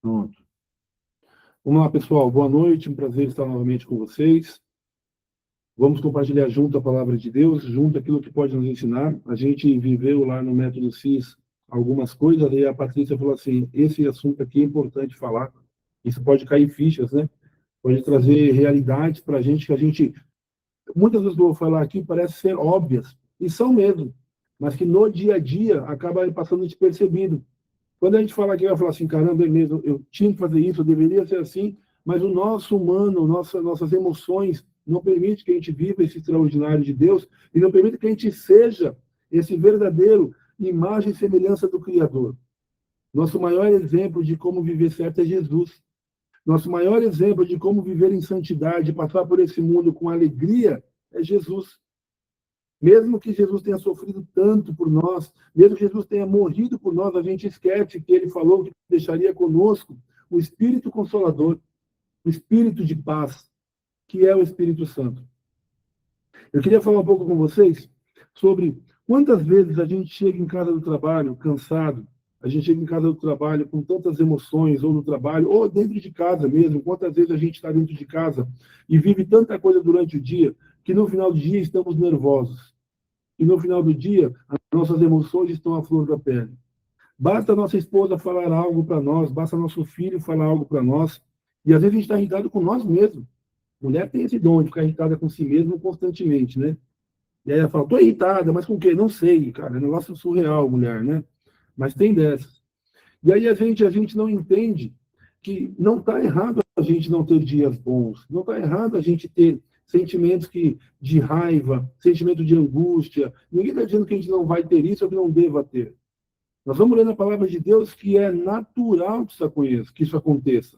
Pronto. Vamos lá, pessoal. Boa noite. Um prazer estar novamente com vocês. Vamos compartilhar junto a palavra de Deus, junto aquilo que pode nos ensinar. A gente viveu lá no Método CIS algumas coisas, e a Patrícia falou assim, esse assunto aqui é importante falar. Isso pode cair fichas, né? Pode trazer realidades para a gente, que a gente... Muitas vezes que eu vou falar aqui parecem ser óbvias, e são mesmo, mas que no dia a dia acaba passando despercebido. Quando a gente fala aqui, vai falar assim, caramba, é mesmo, eu tinha que fazer isso, eu deveria ser assim, mas o nosso humano, nossas emoções não permite que a gente viva esse extraordinário de Deus e não permite que a gente seja esse verdadeiro imagem e semelhança do Criador. Nosso maior exemplo de como viver certo é Jesus. Nosso maior exemplo de como viver em santidade, passar por esse mundo com alegria, é Jesus. Mesmo que Jesus tenha sofrido tanto por nós, mesmo que Jesus tenha morrido por nós, a gente esquece que ele falou que deixaria conosco o Espírito Consolador, o Espírito de paz, que é o Espírito Santo. Eu queria falar um pouco com vocês sobre quantas vezes a gente chega em casa do trabalho cansado, a gente chega em casa do trabalho com tantas emoções, ou no trabalho, ou dentro de casa mesmo, quantas vezes a gente está dentro de casa e vive tanta coisa durante o dia, que no final do dia estamos nervosos. E no final do dia, as nossas emoções estão à flor da pele. Basta a nossa esposa falar algo para nós, basta nosso filho falar algo para nós, e às vezes a gente está irritado com nós mesmos. Mulher tem esse dom de ficar irritada com si mesma constantemente, né? E aí ela fala, estou irritada, mas com o quê? Não sei, cara, é um negócio surreal, mulher, né? Mas tem dessas. E aí a gente não entende que não está errado a gente não ter dias bons, não está errado a gente ter sentimentos de raiva, sentimento de angústia. Ninguém está dizendo que a gente não vai ter isso ou que não deva ter. Nós vamos ler na palavra de Deus que é natural que isso aconteça.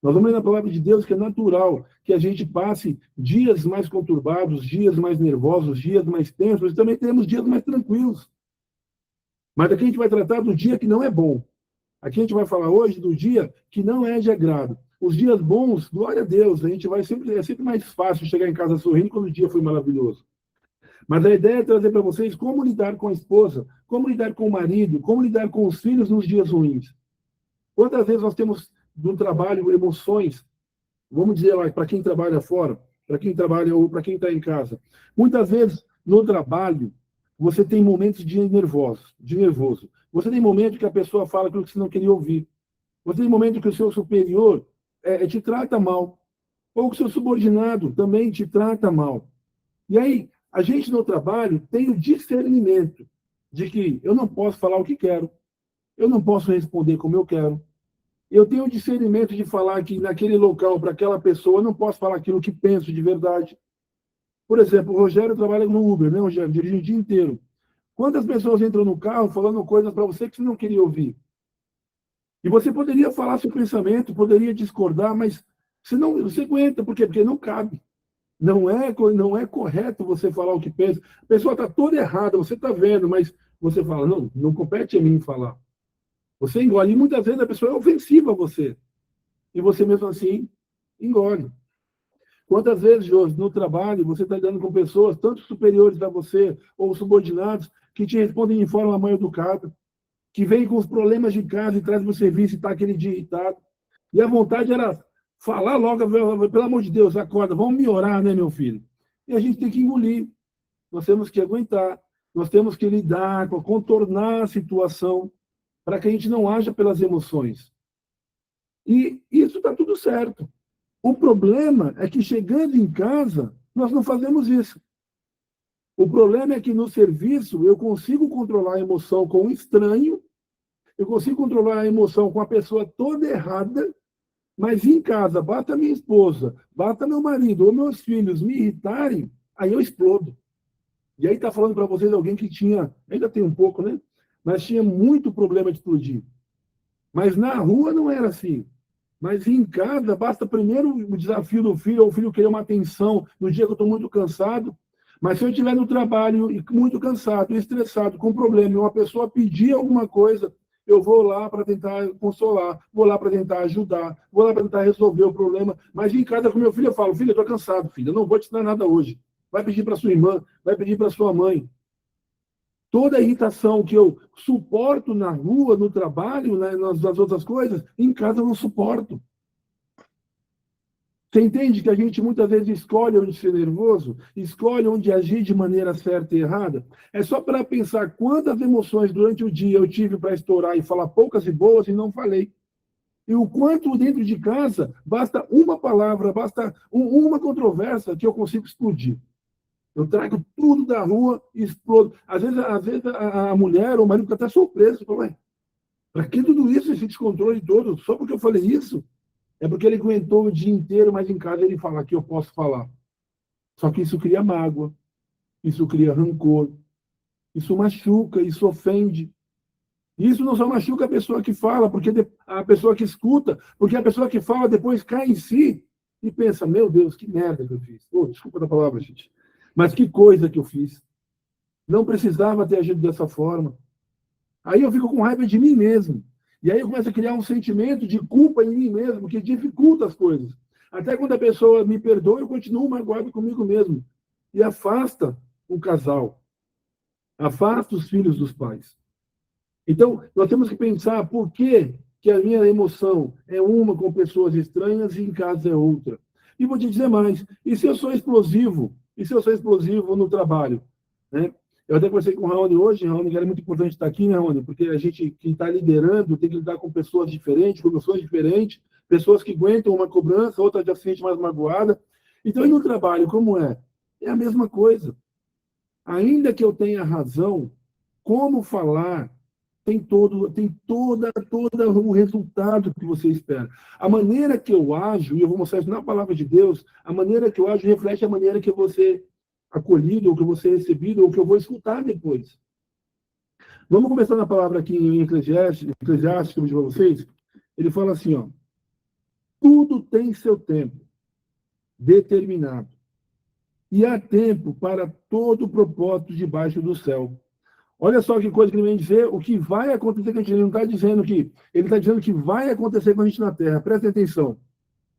Nós vamos ler na palavra de Deus que é natural que a gente passe dias mais conturbados, dias mais nervosos, dias mais tensos, e também temos dias mais tranquilos. Mas aqui a gente vai tratar do dia que não é bom. Aqui a gente vai falar hoje do dia que não é de agrado. Os dias bons, glória a Deus, a gente vai sempre, é sempre mais fácil chegar em casa sorrindo quando o dia foi maravilhoso. Mas a ideia é trazer para vocês como lidar com a esposa, como lidar com o marido, como lidar com os filhos nos dias ruins. Quantas vezes nós temos no trabalho emoções, vamos dizer lá, para quem trabalha fora, para quem trabalha ou para quem está em casa. Muitas vezes no trabalho você tem momentos de nervoso. Você tem momentos que a pessoa fala aquilo que você não queria ouvir. Você tem momentos que o seu superior te trata mal. Ou que o seu subordinado também te trata mal. E aí, a gente no trabalho tem o discernimento de que eu não posso falar o que quero. Eu não posso responder como eu quero. Eu tenho o discernimento de falar que naquele local, para aquela pessoa, eu não posso falar aquilo que penso de verdade. Por exemplo, o Rogério trabalha no Uber, né, Rogério? Dirige o dia inteiro. Quantas pessoas entram no carro falando coisas para você que você não queria ouvir? E você poderia falar seu pensamento, poderia discordar, mas você aguenta. Por quê? Porque não cabe. Não é correto você falar o que pensa. A pessoa está toda errada, você está vendo, mas você fala, não compete a mim falar. Você engole. E muitas vezes a pessoa é ofensiva a você. E você mesmo assim engole. Quantas vezes, Josi, no trabalho, você está lidando com pessoas, tanto superiores a você, ou subordinados, que te respondem de forma mal educada, que vêm com os problemas de casa e traz para o serviço e está aquele dia irritado. E a vontade era falar logo, pelo amor de Deus, acorda, vamos me orar, né, meu filho? E a gente tem que engolir. Nós temos que aguentar. Nós temos que lidar, contornar a situação, para que a gente não haja pelas emoções. E isso está tudo certo. O problema é que, chegando em casa, nós não fazemos isso. O problema é que, no serviço, eu consigo controlar a emoção com o estranho, eu consigo controlar a emoção com a pessoa toda errada, mas em casa, basta minha esposa, basta meu marido ou meus filhos me irritarem, aí eu explodo. E aí está falando para vocês alguém que tinha, ainda tem um pouco, né? Mas tinha muito problema de explodir. Mas na rua não era assim. Mas em casa, basta primeiro o desafio do filho, ou o filho querer uma atenção no dia que eu estou muito cansado. Mas se eu estiver no trabalho e muito cansado, estressado, com problema, e uma pessoa pedir alguma coisa, eu vou lá para tentar consolar, vou lá para tentar ajudar, vou lá para tentar resolver o problema. Mas em casa com meu filho, eu falo, filho, eu estou cansado, filho, eu não vou te dar nada hoje. Vai pedir para sua irmã, vai pedir para sua mãe. Toda a irritação que eu suporto na rua, no trabalho, nas outras coisas, em casa eu não suporto. Você entende que a gente muitas vezes escolhe onde ser nervoso, escolhe onde agir de maneira certa e errada? É só para pensar quantas emoções durante o dia eu tive para estourar e falar poucas e boas e não falei. E o quanto dentro de casa basta uma palavra, basta uma controvérsia que eu consigo explodir. Eu trago tudo da rua e explodo. Às vezes a mulher ou o marido fica até surpreso. Fala, para que tudo isso, esse descontrole todo? Só porque eu falei isso? É porque ele aguentou o dia inteiro, mas em casa ele fala que eu posso falar. Só que isso cria mágoa, isso cria rancor, isso machuca, isso ofende. Isso não só machuca a pessoa que fala, porque a pessoa que escuta, porque a pessoa que fala depois cai em si e pensa, meu Deus, que merda que eu fiz. Oh, desculpa da palavra, gente. Mas que coisa que eu fiz. Não precisava ter agido dessa forma. Aí eu fico com raiva de mim mesmo. E aí eu começo a criar um sentimento de culpa em mim mesmo, que dificulta as coisas. Até quando a pessoa me perdoa, eu continuo magoado comigo mesmo. E afasta o casal. Afasta os filhos dos pais. Então, nós temos que pensar por que a minha emoção é uma com pessoas estranhas e em casa é outra. E vou te dizer mais, e se eu sou explosivo? E se eu sou explosivo no trabalho? Né? Eu até conversei com o Raoni hoje, Raoni, que era muito importante estar aqui, né, Raoni? Porque a gente que está liderando tem que lidar com pessoas diferentes, com emoções diferentes, pessoas que aguentam uma cobrança, outra já se sente mais magoada. Então, e no trabalho, como é? É a mesma coisa. Ainda que eu tenha razão, como falar tem toda o resultado que você espera. A maneira que eu ajo, e eu vou mostrar isso na palavra de Deus, a maneira que eu ajo reflete a maneira que eu vou ser acolhido, ou que eu vou ser recebido, ou que eu vou escutar depois. Vamos começar na palavra aqui em Eclesiastes, que eu vou dizer para vocês. Ele fala assim, ó, tudo tem seu tempo determinado, e há tempo para todo propósito debaixo do céu. Olha só que coisa que ele vem dizer, o que vai acontecer com a gente. Ele não está dizendo que. Ele está dizendo que vai acontecer com a gente na Terra. Presta atenção.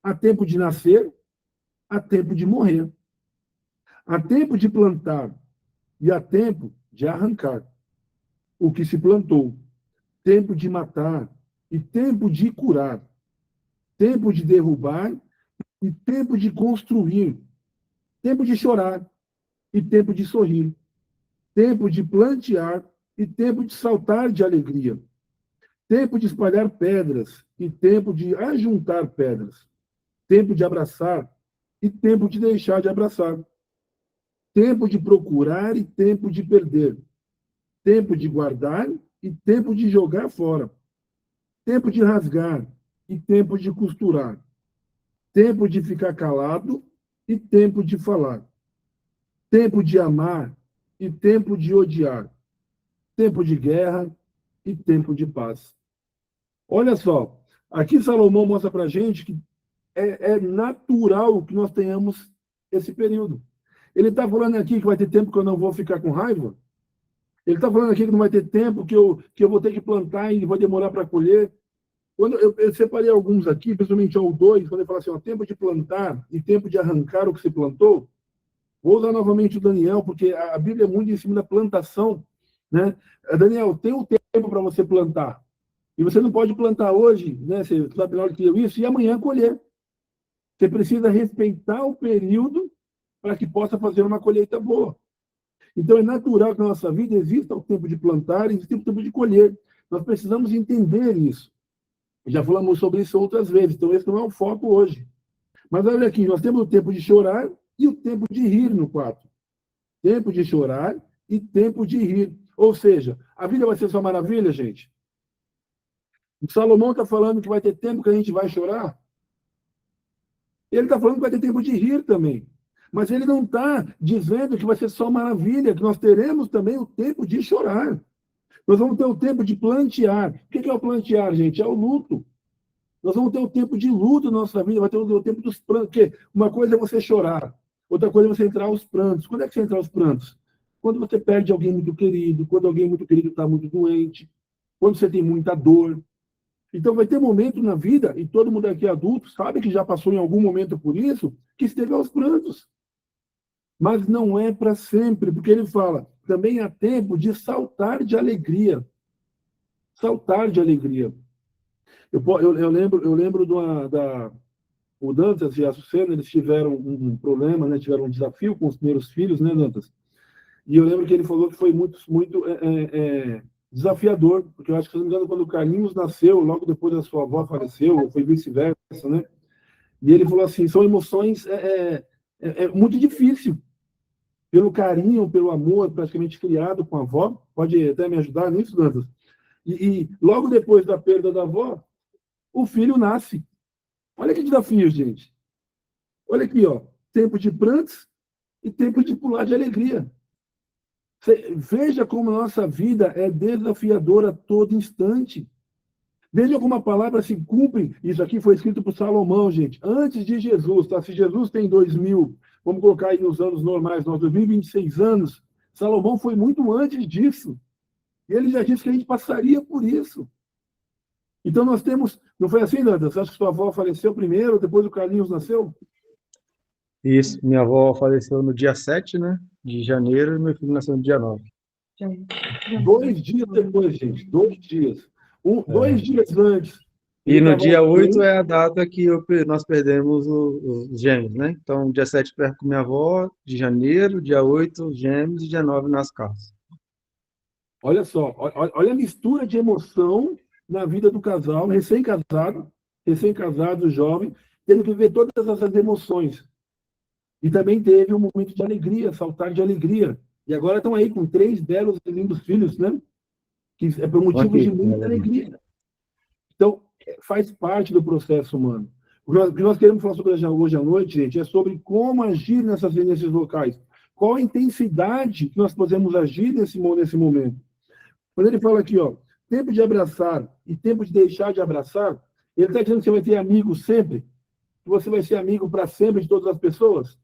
Há tempo de nascer, há tempo de morrer. Há tempo de plantar e há tempo de arrancar o que se plantou. Tempo de matar e tempo de curar. Tempo de derrubar e tempo de construir. Tempo de chorar e tempo de sorrir. Tempo de plantear e tempo de saltar de alegria. Tempo de espalhar pedras e tempo de ajuntar pedras. Tempo de abraçar e tempo de deixar de abraçar. Tempo de procurar e tempo de perder. Tempo de guardar e tempo de jogar fora. Tempo de rasgar e tempo de costurar. Tempo de ficar calado e tempo de falar. Tempo de amar e tempo de odiar. Tempo de guerra e tempo de paz. Olha só, aqui Salomão mostra para a gente que é natural que nós tenhamos esse período. Ele está falando aqui que vai ter tempo que eu não vou ficar com raiva. Ele está falando aqui que não vai ter tempo que eu vou ter que plantar e vai demorar para colher. Quando eu separei alguns aqui, principalmente o 2, quando ele fala assim, ó, tempo de plantar e tempo de arrancar o que se plantou. Vou usar novamente o Daniel, porque a Bíblia é muito em cima da plantação. Né? Daniel, tem um tempo para você plantar. E você não pode plantar hoje, né? Você sabe na hora que deu isso, e amanhã colher. Você precisa respeitar o período para que possa fazer uma colheita boa. Então, é natural que na nossa vida exista o tempo de plantar e exista o tempo de colher. Nós precisamos entender isso. Já falamos sobre isso outras vezes, então esse não é o foco hoje. Mas olha aqui, nós temos o tempo de chorar e o tempo de rir no quarto. Tempo de chorar e tempo de rir. Ou seja, a vida vai ser só maravilha, gente? O Salomão está falando que vai ter tempo que a gente vai chorar. Ele está falando que vai ter tempo de rir também. Mas ele não está dizendo que vai ser só maravilha, que nós teremos também o tempo de chorar. Nós vamos ter o tempo de plantear. O que é o plantear, gente? É o luto. Nós vamos ter o tempo de luto na nossa vida, vai ter o tempo dos prantos. Porque uma coisa é você chorar, outra coisa é você entrar aos prantos. Quando é que você entra aos prantos? Quando você perde alguém muito querido, quando alguém muito querido está muito doente, quando você tem muita dor. Então vai ter momento na vida, e todo mundo aqui adulto sabe que já passou em algum momento por isso, que esteve aos prantos. Mas não é para sempre, porque ele fala, também há tempo de saltar de alegria. Saltar de alegria. Eu lembro o Dantas e a Sucena, eles tiveram um problema, né? Tiveram um desafio com os primeiros filhos, né, Dantas? E eu lembro que ele falou que foi muito desafiador, porque eu acho que, se não me engano, quando o Carlinhos nasceu, logo depois da sua avó faleceu, ou foi vice-versa, né? E ele falou assim, são emoções muito difícil, pelo carinho, pelo amor praticamente criado com a avó. Pode até me ajudar nisso, Dantas? E logo depois da perda da avó, o filho nasce. Olha que desafio, gente. Olha aqui, ó, tempo de prantos e tempo de pular de alegria. Veja como a nossa vida é desafiadora a todo instante. Veja como a palavra se cumpre. Isso aqui foi escrito por Salomão, gente, antes de Jesus. Tá? Se Jesus tem 2000, vamos colocar aí nos anos normais, nós 2026 anos, Salomão foi muito antes disso. E ele já disse que a gente passaria por isso. Então nós temos... Não foi assim, Dantas? Você acha que sua avó faleceu primeiro, depois o Carlinhos nasceu? Isso, minha avó faleceu no dia 7, né, de janeiro, e meu filho nasceu no dia 9. 2 dias depois, gente. 2 dias. 2 dias antes. E Ele no estava dia 8 bem. é a data que nós perdemos os gêmeos, né? Então, dia 7 perco com minha avó, de janeiro, dia 8 gêmeos, e dia 9 nas calças. Olha só, olha a mistura de emoção na vida do casal, recém-casado, jovem, tendo que ver todas essas emoções. E também teve um momento de alegria, saltar de alegria. E agora estão aí com 3 belos e lindos filhos, né? Que é por motivos de muita alegria. Então, faz parte do processo humano. O que nós queremos falar sobre hoje à noite, gente, é sobre como agir nesses locais. Qual a intensidade que nós podemos agir nesse momento. Quando ele fala aqui, ó, tempo de abraçar e tempo de deixar de abraçar, ele está dizendo que você vai ter amigos sempre, que você vai ser amigo para sempre de todas as pessoas.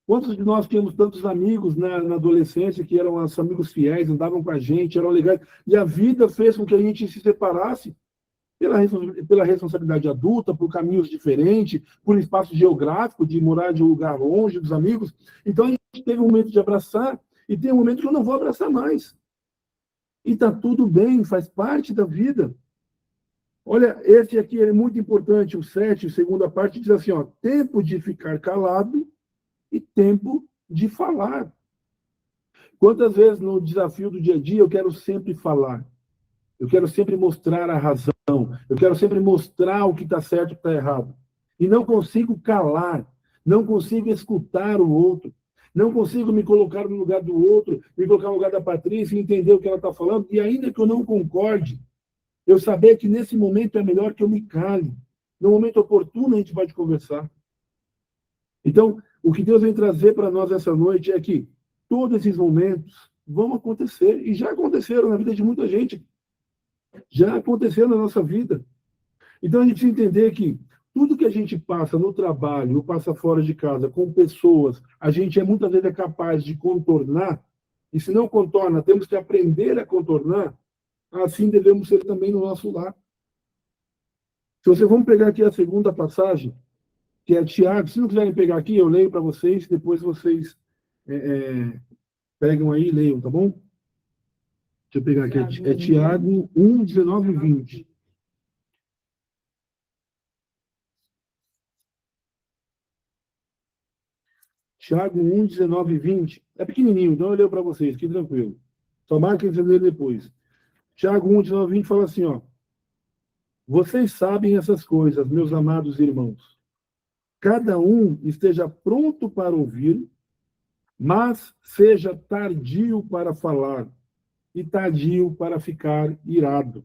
Quantos de nós tínhamos tantos amigos na adolescência que eram os amigos fiéis, andavam com a gente, eram legais, e a vida fez com que a gente se separasse pela responsabilidade adulta, por caminhos diferentes, por espaço geográfico, de morar de um lugar longe dos amigos. Então, a gente teve um momento de abraçar, e tem um momento que eu não vou abraçar mais. E está tudo bem, faz parte da vida. Olha, esse aqui é muito importante, o 7, segunda parte, diz assim, ó, tempo de ficar calado e tempo de falar. Quantas vezes no desafio do dia a dia eu quero sempre falar? Eu quero sempre mostrar a razão. Eu quero sempre mostrar o que está certo e o que está errado. E não consigo calar. Não consigo escutar o outro. Não consigo me colocar no lugar do outro, me colocar no lugar da Patrícia e entender o que ela está falando. E ainda que eu não concorde, eu saber que nesse momento é melhor que eu me cale. No momento oportuno a gente pode conversar. Então, o que Deus vem trazer para nós essa noite é que todos esses momentos vão acontecer. E já aconteceram na vida de muita gente. Já aconteceu na nossa vida. Então, a gente precisa entender que tudo que a gente passa no trabalho, ou passa fora de casa, com pessoas, a gente muitas vezes é capaz de contornar, e se não contorna, temos que aprender a contornar, assim devemos ser também no nosso lar. Se vocês vão pegar aqui a segunda passagem, que é Tiago, se não quiserem pegar aqui, eu leio para vocês, depois vocês pegam aí e leiam, tá bom? Deixa eu pegar aqui, é Tiago 1, 19 e 20. Tiago 1, 19 e 20. É pequenininho, então eu leio para vocês, fiquem tranquilo. Só marquem vocês lerem depois. Tiago 1, 19 e 20 fala assim, ó. Vocês sabem essas coisas, meus amados irmãos. Cada um esteja pronto para ouvir, mas seja tardio para falar e tardio para ficar irado.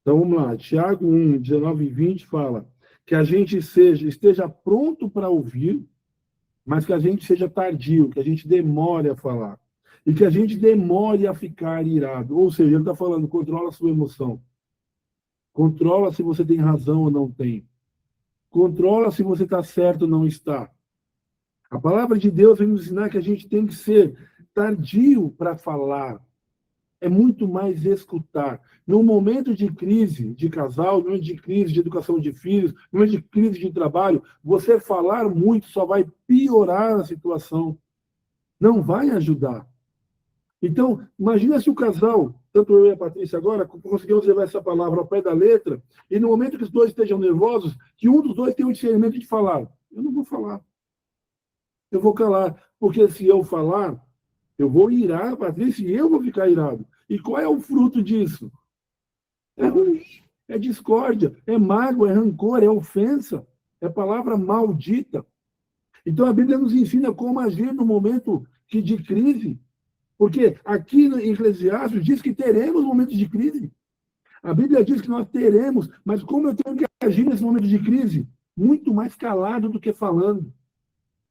Então vamos lá. Tiago 1, 19 e 20 fala que a gente esteja pronto para ouvir, mas que a gente seja tardio, que a gente demore a falar. E que a gente demore a ficar irado. Ou seja, ele está falando, controla a sua emoção. Controla se você tem razão ou não tem. Controla se você está certo ou não está. A palavra de Deus vem nos ensinar que a gente tem que ser tardio para falar. é muito mais escutar. No momento de crise de casal, no momento de crise de educação de filhos, no momento de crise de trabalho, você falar muito só vai piorar a situação, não vai ajudar. Então, imagina se o casal, tanto eu e a Patrícia agora, conseguimos levar essa palavra ao pé da letra, e no momento que os dois estejam nervosos, que um dos dois tenha o discernimento de falar. Eu não vou falar. Eu vou calar. Porque se eu falar, eu vou irar a Patrícia e eu vou ficar irado. E qual é o fruto disso? É ruim, é discórdia, é mágoa, é rancor, é ofensa, é palavra maldita. Então a Bíblia nos ensina como agir no momento de crise. Porque aqui em Eclesiastes diz que teremos momentos de crise. A Bíblia diz que nós teremos, mas como eu tenho que agir nesse momento de crise? Muito mais calado do que falando.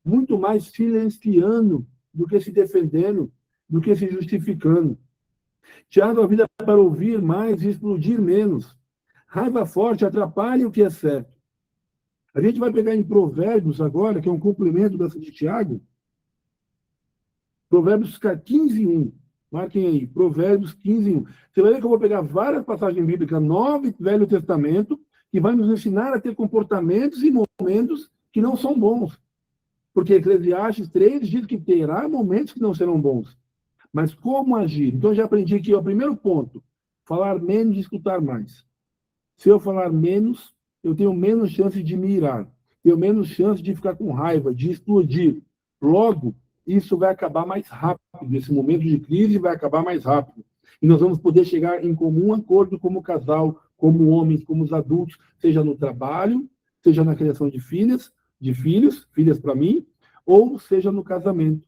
Muito mais silenciando do que se defendendo, do que se justificando. Tiago, a vida é para ouvir mais e explodir menos. Raiva forte atrapalha o que é certo. A gente vai pegar em Provérbios agora, que é um complemento dessa de Tiago. Provérbios 15:1. Marquem aí, Provérbios 15:1. Você vai ver que eu vou pegar várias passagens bíblicas, Novo e Velho Testamento, que vai nos ensinar a ter comportamentos e momentos que não são bons. Porque Eclesiastes 3 diz que terá momentos que não serão bons. Mas como agir? Então, já aprendi aqui, o primeiro ponto, falar menos e escutar mais. Se eu falar menos, eu tenho menos chance de me irar, tenho menos chance de ficar com raiva, de explodir. Logo, isso vai acabar mais rápido. Esse momento de crise vai acabar mais rápido. E nós vamos poder chegar em comum acordo como casal, como homens, como os adultos, seja no trabalho, seja na criação de filhos, filhas para mim, ou seja no casamento.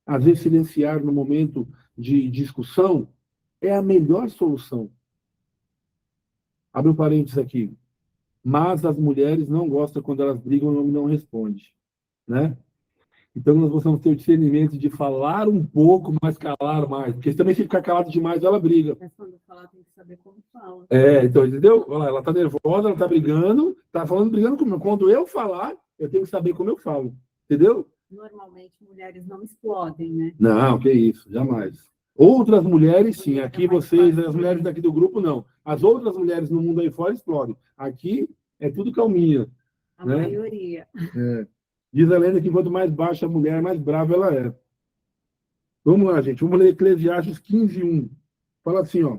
Às vezes, silenciar no momento de discussão é a melhor solução. Abre um parênteses aqui. Mas as mulheres não gostam quando elas brigam e o homem não responde. Né? Então, nós precisamos ter o discernimento de falar um pouco, mas calar mais. Porque também, se ficar calado demais, ela briga. Mas quando falar, tem que saber como fala. Então, entendeu? Olha lá, ela está nervosa, ela está brigando, está falando, brigando comigo. Quando eu falar, eu tenho que saber como eu falo. Entendeu? Normalmente, mulheres não explodem, né? Não, que isso, jamais. Outras mulheres, sim. Aqui vocês, as mulheres daqui do grupo, não. As outras mulheres no mundo aí fora explodem. Aqui é tudo calminha. A né? maioria. Diz a lenda que quanto mais baixa a mulher, mais brava ela é. Vamos lá, gente. Vamos ler Eclesiastes 15:1. Fala assim, ó.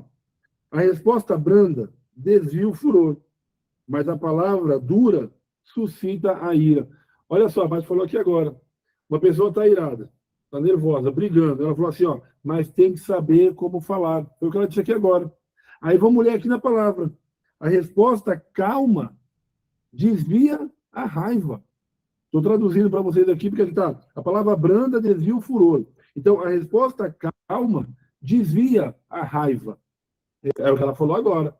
A resposta branda desvia o furor, mas a palavra dura suscita a ira. Olha só, mas falou aqui agora. Uma pessoa está irada, está nervosa, brigando. Ela falou assim, ó, mas tem que saber como falar. Foi o que ela disse aqui agora. Aí vamos ler aqui na palavra. A resposta calma desvia a raiva. Estou traduzindo para vocês aqui, porque está. A palavra branda desvia o furor. Então, a resposta calma desvia a raiva. É o que ela falou agora.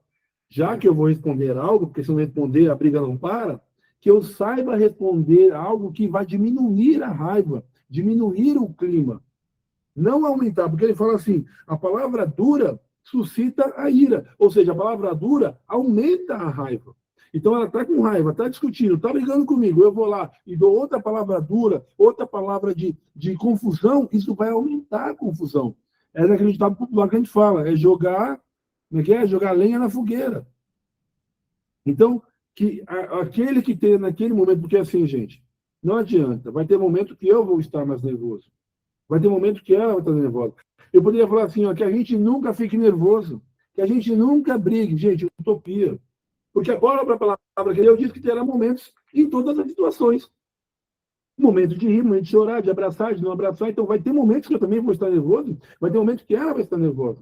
Já que eu vou responder algo, porque se eu não responder, a briga não para, que eu saiba responder algo que vai diminuir a raiva, diminuir o clima. Não aumentar, porque ele fala assim, a palavra dura suscita a ira. Ou seja, a palavra dura aumenta a raiva. Então ela está com raiva, está discutindo, está brigando comigo, eu vou lá e dou outra palavra dura, outra palavra de confusão, isso vai aumentar a confusão. É naquele ditado popular que a gente fala, é jogar, como é que é? Jogar lenha na fogueira. Então, que aquele que tem naquele momento, porque assim, gente, não adianta, vai ter momento que eu vou estar mais nervoso, vai ter momento que ela vai estar nervosa. Eu poderia falar assim, ó, que a gente nunca fique nervoso, que a gente nunca brigue, gente, utopia. Porque a palavra que eu disse que terá momentos em todas as situações. Momento de rir, momento de chorar, de abraçar, de não abraçar. Então, vai ter momentos que eu também vou estar nervoso, vai ter momentos que ela vai estar nervosa.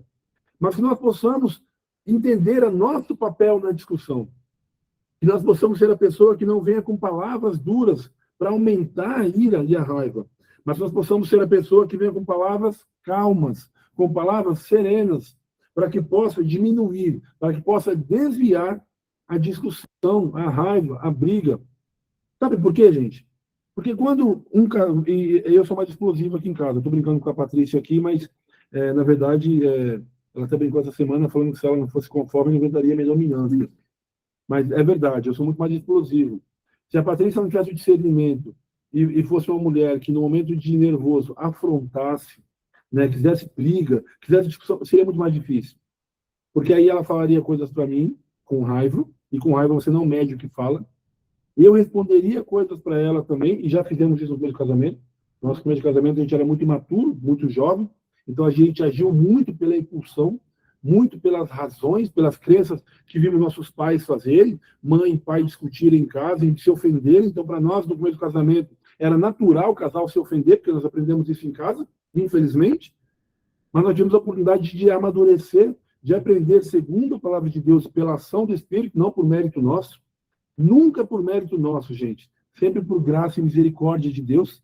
Mas que nós possamos entender o nosso papel na discussão. Que nós possamos ser a pessoa que não venha com palavras duras para aumentar a ira e a raiva. Mas nós possamos ser a pessoa que venha com palavras calmas, com palavras serenas, para que possa diminuir, para que possa desviar a discussão, a raiva, a briga. Sabe por quê, gente? Porque quando e eu sou mais explosivo aqui em casa, estou brincando com a Patrícia aqui, mas, na verdade, ela até brincou essa semana falando que se ela não fosse conforme, ela inventaria me dominando. Mas é verdade, eu sou muito mais explosivo. Se a Patrícia não tivesse o discernimento e fosse uma mulher que, no momento de nervoso, afrontasse, né, quisesse briga, quisesse discussão, seria muito mais difícil. Porque aí ela falaria coisas para mim, com raiva, e com raiva você não mede o que fala. E eu responderia coisas para ela também, e já fizemos isso no primeiro casamento. Nosso primeiro casamento a gente era muito imaturo, muito jovem, então a gente agiu muito pela impulsão, muito pelas razões, pelas crenças que vimos nossos pais fazerem, mãe e pai discutirem em casa, e se ofenderem. Então, para nós, no primeiro casamento, era natural o casal se ofender, porque nós aprendemos isso em casa, infelizmente. Mas nós tivemos a oportunidade de amadurecer, de aprender segundo a palavra de Deus, pela ação do Espírito, não por mérito nosso. Nunca por mérito nosso, gente. Sempre por graça e misericórdia de Deus.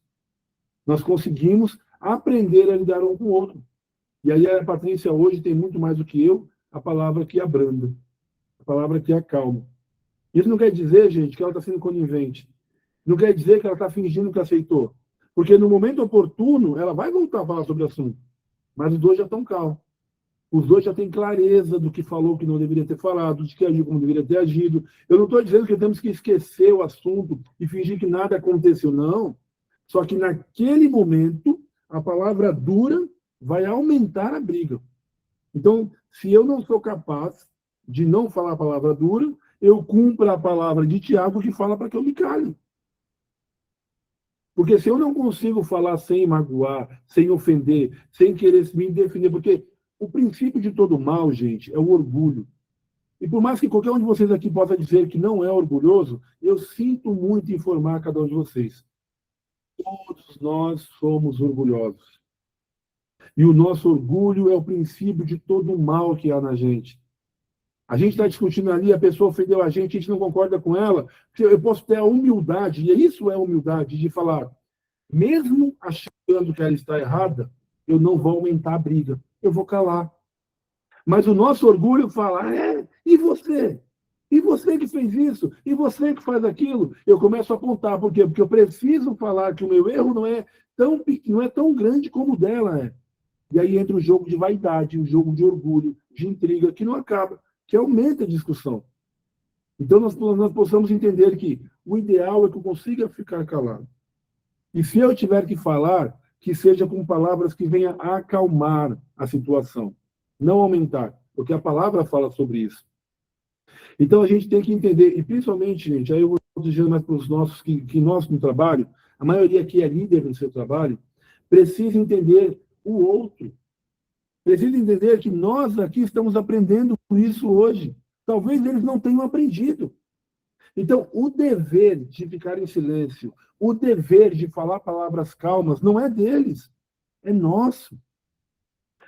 Nós conseguimos aprender a lidar um com o outro. E aí a Patrícia hoje tem muito mais do que eu, a palavra que abranda, a palavra que acalma. Isso não quer dizer, gente, que ela está sendo conivente. Não quer dizer que ela está fingindo que aceitou. Porque no momento oportuno, ela vai voltar a falar sobre o assunto. Mas os dois já estão calmos. Os dois já têm clareza do que falou, que não deveria ter falado, de que agiu como deveria ter agido. Eu não estou dizendo que temos que esquecer o assunto e fingir que nada aconteceu, não. Só que naquele momento, a palavra dura vai aumentar a briga. Então, se eu não sou capaz de não falar a palavra dura, eu cumpro a palavra de Tiago que fala para que eu me cale. Porque se eu não consigo falar sem magoar, sem ofender, sem querer me defender, porque o princípio de todo mal, gente, é o orgulho. E por mais que qualquer um de vocês aqui possa dizer que não é orgulhoso, eu sinto muito informar cada um de vocês. Todos nós somos orgulhosos. E o nosso orgulho é o princípio de todo o mal que há na gente. A gente está discutindo ali, a pessoa ofendeu a gente não concorda com ela. Eu posso ter a humildade, e isso é humildade, de falar, mesmo achando que ela está errada, eu não vou aumentar a briga. Eu vou calar. Mas o nosso orgulho fala, e você? E você que fez isso? E você que faz aquilo? Eu começo a apontar. Por quê? Porque eu preciso falar que o meu erro não é tão grande como o dela é. E aí entra o jogo de vaidade, o jogo de orgulho, de intriga, que não acaba, que aumenta a discussão. Então nós possamos entender que o ideal é que eu consiga ficar calado. E se eu tiver que falar, que seja com palavras que venham a acalmar a situação, não aumentar, porque a palavra fala sobre isso. Então a gente tem que entender, e principalmente, gente, aí eu vou dizendo mais para os nossos, que nós no trabalho, a maioria aqui é líder no seu trabalho, precisa entender o outro. Precisa entender que nós aqui estamos aprendendo isso hoje. Talvez eles não tenham aprendido. Então, o dever de ficar em silêncio, o dever de falar palavras calmas, não é deles, é nosso.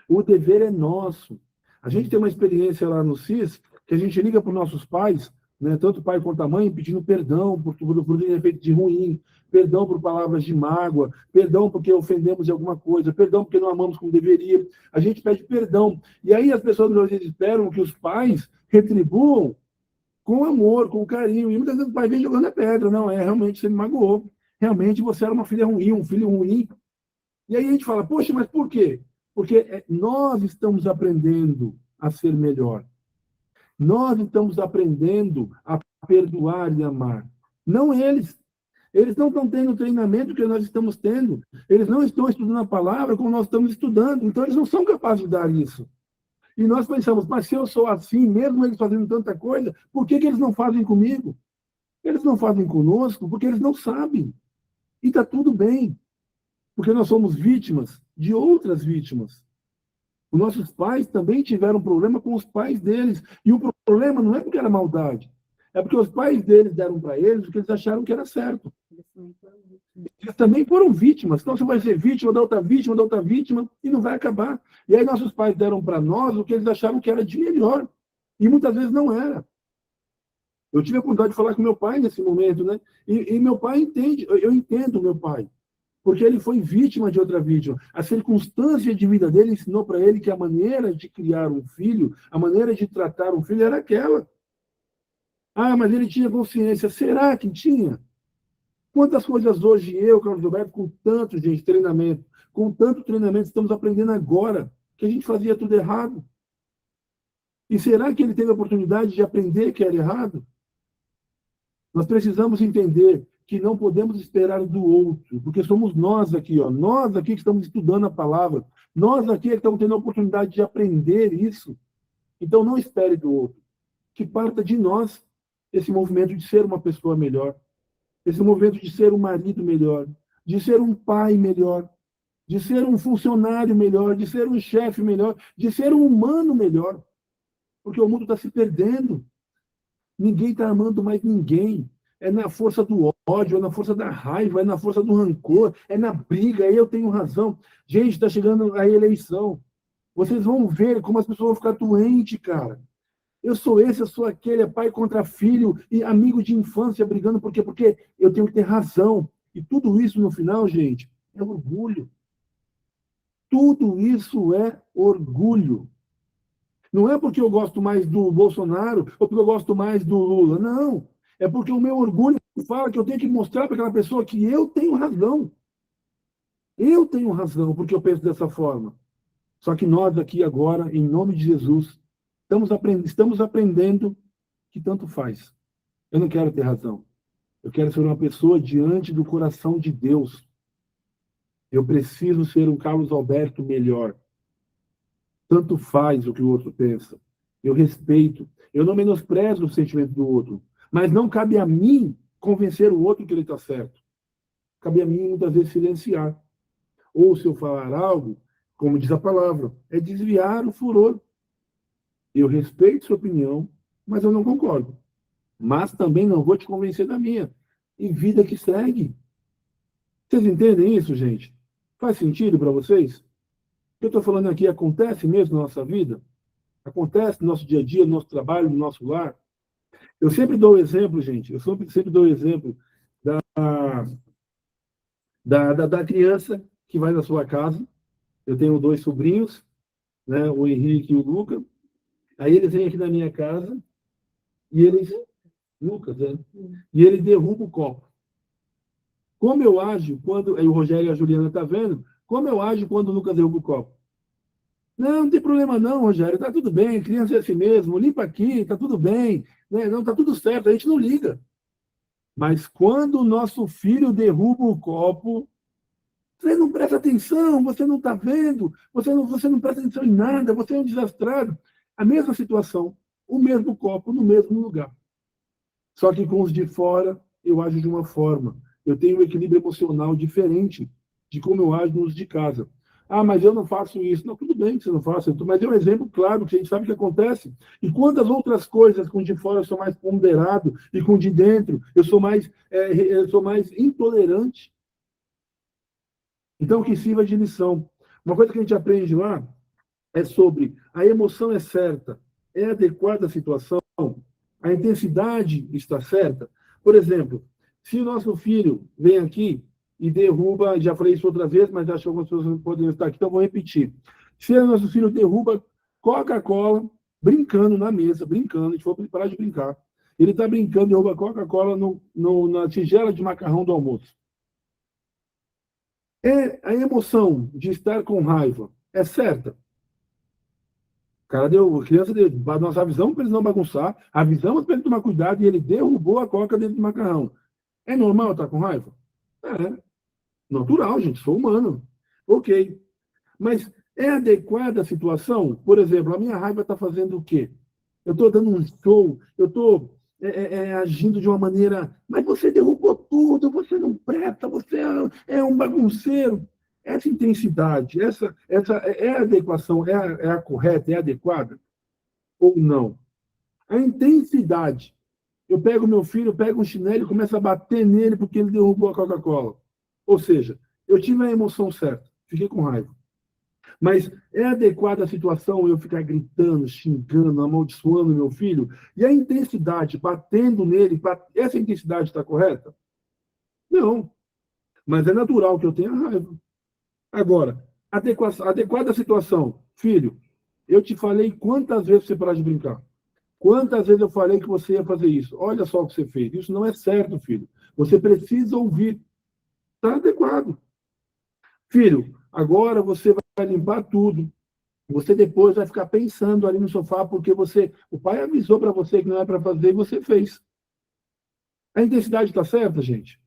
O dever é nosso. A gente tem uma experiência lá no CIS, que a gente liga para os nossos pais, né, tanto o pai quanto a mãe, pedindo perdão por ter feito de ruim, perdão por palavras de mágoa, perdão porque ofendemos em alguma coisa, perdão porque não amamos como deveria. A gente pede perdão. E aí as pessoas às vezes esperam que os pais retribuam com amor, com carinho. E muitas vezes o pai vem jogando a pedra. Não, realmente você me magoou. Realmente você era uma filha ruim, um filho ruim. E aí a gente fala, poxa, mas por quê? Porque nós estamos aprendendo a ser melhor. Nós estamos aprendendo a perdoar e amar. Não eles. Eles não estão tendo o treinamento que nós estamos tendo. Eles não estão estudando a palavra como nós estamos estudando. Então, eles não são capazes de dar isso. E nós pensamos, mas se eu sou assim, mesmo eles fazendo tanta coisa, por que eles não fazem comigo? Eles não fazem conosco porque eles não sabem. E está tudo bem. Porque nós somos vítimas de outras vítimas. Os nossos pais também tiveram problema com os pais deles. E o problema não é porque era maldade. É porque os pais deles deram para eles o que eles acharam que era certo. Eles também foram vítimas. Então você vai ser vítima da outra vítima, e não vai acabar. E aí nossos pais deram para nós o que eles acharam que era de melhor. E muitas vezes não era. Eu tive a oportunidade de falar com meu pai nesse momento, né? E meu pai entende, eu entendo meu pai. Porque ele foi vítima de outra vítima. A circunstância de vida dele ensinou para ele que a maneira de criar um filho, a maneira de tratar um filho era aquela. Ah, mas ele tinha consciência. Será que tinha? Quantas coisas hoje eu, Carlos Roberto, com tanto, gente, treinamento, com tanto treinamento, estamos aprendendo agora que a gente fazia tudo errado. E será que ele teve a oportunidade de aprender que era errado? Nós precisamos entender que não podemos esperar do outro, porque somos nós aqui que estamos estudando a palavra, Nós aqui estamos tendo a oportunidade de aprender isso. Então, não espere do outro. Que parta de nós esse movimento de ser uma pessoa melhor, esse movimento de ser um marido melhor, de ser um pai melhor, de ser um funcionário melhor, de ser um chefe melhor, de ser um humano melhor. Porque o mundo está se perdendo. Ninguém está amando mais ninguém. É na força do ódio, é na força da raiva, é na força do rancor, é na briga, eu tenho razão. Gente, está chegando a eleição. Vocês vão ver como as pessoas vão ficar doentes, cara. Eu sou esse, eu sou aquele, é pai contra filho e amigo de infância brigando. Por quê? Porque eu tenho que ter razão. E tudo isso, no final, gente, é orgulho. Tudo isso é orgulho. Não é porque eu gosto mais do Bolsonaro ou porque eu gosto mais do Lula. Não. É porque o meu orgulho fala que eu tenho que mostrar para aquela pessoa que eu tenho razão. Eu tenho razão porque eu penso dessa forma. Só que nós aqui agora, em nome de Jesus, estamos aprendendo que tanto faz. Eu não quero ter razão. Eu quero ser uma pessoa diante do coração de Deus. Eu preciso ser um Carlos Alberto melhor. Tanto faz o que o outro pensa. Eu respeito. Eu não menosprezo o sentimento do outro. Mas não cabe a mim convencer o outro que ele está certo. Cabe a mim, muitas vezes, silenciar. Ou, se eu falar algo, como diz a palavra, é desviar o furor. Eu respeito sua opinião, mas eu não concordo. Mas também não vou te convencer da minha. E vida que segue. Vocês entendem isso, gente? Faz sentido para vocês? O que eu estou falando aqui acontece mesmo na nossa vida? Acontece no nosso dia a dia, no nosso trabalho, no nosso lar? Eu sempre dou o exemplo, gente, eu sempre dou o exemplo da criança que vai na sua casa. Eu tenho 2 sobrinhos, né, o Henrique e o Lucas. Aí eles vêm aqui na minha casa e eles... Lucas, né? E ele derruba o copo. Como eu ajo quando... Aí o Rogério e a Juliana estão vendo. Como eu ajo quando o Lucas derruba o copo? Não, não tem problema não, Rogério. Tá tudo bem, criança é assim mesmo. Limpa aqui, tá tudo bem. Né? Não, tá tudo certo, a gente não liga. Mas quando o nosso filho derruba o copo, você não presta atenção, você não está vendo, você não presta atenção em nada, você é um desastrado. A mesma situação, o mesmo copo, no mesmo lugar. Só que com os de fora, eu ajo de uma forma. Eu tenho um equilíbrio emocional diferente de como eu ajo nos de casa. Ah, mas eu não faço isso. Não, tudo bem que você não faça, mas é um exemplo claro que a gente sabe que acontece. E quantas outras coisas com o de fora eu sou mais ponderado e com o de dentro eu sou mais intolerante. Então, que sirva de lição. Uma coisa que a gente aprende lá é sobre a emoção é certa, é adequada à situação, a intensidade está certa. Por exemplo, se o nosso filho vem aqui e derruba, já falei isso outra vez, mas acho que algumas pessoas não podem estar aqui, então vou repetir. Se o nosso filho derruba Coca-Cola, brincando na mesa, brincando, a gente for parar de brincar. Ele está brincando, derruba Coca-Cola na tigela de macarrão do almoço. A emoção de estar com raiva é certa? A criança deu, nós avisamos para eles não bagunçar, avisamos para ele tomar cuidado e ele derrubou a coca dentro do macarrão. É normal estar com raiva? É. Natural, gente, sou humano. Ok. Mas é adequada a situação? Por exemplo, a minha raiva está fazendo o quê? Eu estou dando um show, eu estou agindo de uma maneira, mas você derrubou tudo, você não presta, você é um bagunceiro. Essa intensidade, essa é a adequação, é a correta, é a adequada? Ou não? A intensidade. Eu pego meu filho, pego um chinelo e começo a bater nele porque ele derrubou a Coca-Cola. Ou seja, eu tive a emoção certa, fiquei com raiva. Mas é adequada a situação eu ficar gritando, xingando, amaldiçoando meu filho? E a intensidade, batendo nele, essa intensidade está correta? Não. Mas é natural que eu tenha raiva. Agora, adequada à situação. Filho, eu te falei quantas vezes você parar de brincar? Quantas vezes eu falei que você ia fazer isso? Olha só o que você fez. Isso não é certo, filho. Você precisa ouvir. Está adequado. Filho, agora você vai limpar tudo. Você depois vai ficar pensando ali no sofá porque o pai avisou para você que não é para fazer e você fez. A intensidade está certa, gente?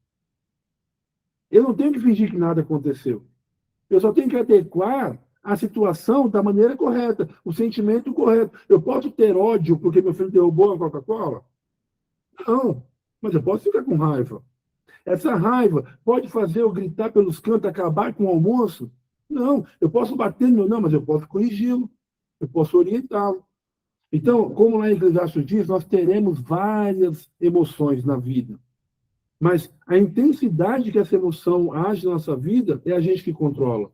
Eu não tenho que fingir que nada aconteceu. Eu só tenho que adequar a situação da maneira correta, o sentimento correto. Eu posso ter ódio porque meu filho derrubou a Coca-Cola? Não, mas eu posso ficar com raiva. Essa raiva pode fazer eu gritar pelos cantos, acabar com o almoço? Não, eu posso bater no meu não, mas eu posso corrigi-lo, eu posso orientá-lo. Então, como lá em Eclesiastes diz, nós teremos várias emoções na vida. Mas a intensidade que essa emoção age na nossa vida é a gente que controla.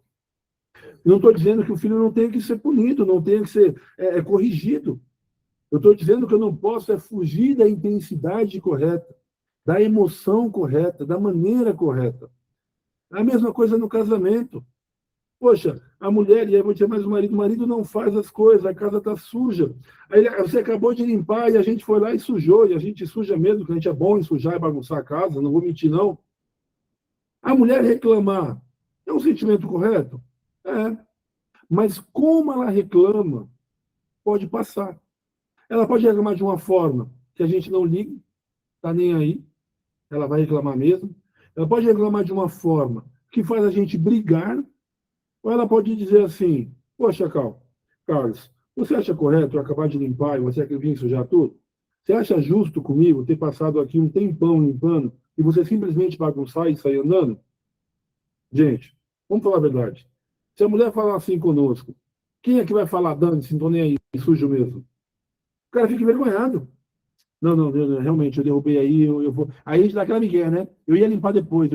Não estou dizendo que o filho não tem que ser punido, não tem que ser corrigido. Eu estou dizendo que eu não posso fugir da intensidade correta, da emoção correta, da maneira correta. A mesma coisa no casamento. Poxa, a mulher, e aí eu vou dizer mais o marido não faz as coisas, a casa está suja. Aí você acabou de limpar e a gente foi lá e sujou, e a gente suja mesmo, que a gente é bom em sujar e bagunçar a casa, não vou mentir, não. A mulher reclamar é um sentimento correto? É. Mas como ela reclama, pode passar. Ela pode reclamar de uma forma que a gente não liga, está nem aí, ela vai reclamar mesmo. Ela pode reclamar de uma forma que faz a gente brigar, ou ela pode dizer assim, poxa, Carlos, você acha correto eu acabar de limpar e você vir sujar tudo? Você acha justo comigo ter passado aqui um tempão limpando e você simplesmente bagunçar e sair andando? Gente, vamos falar a verdade. Se a mulher falar assim conosco, quem é que vai falar, dane-se, não tô nem aí, sujo mesmo? O cara fica envergonhado. Não, realmente, eu derrubei aí, eu vou... Aí a gente dá aquela migué, né? Eu ia limpar depois,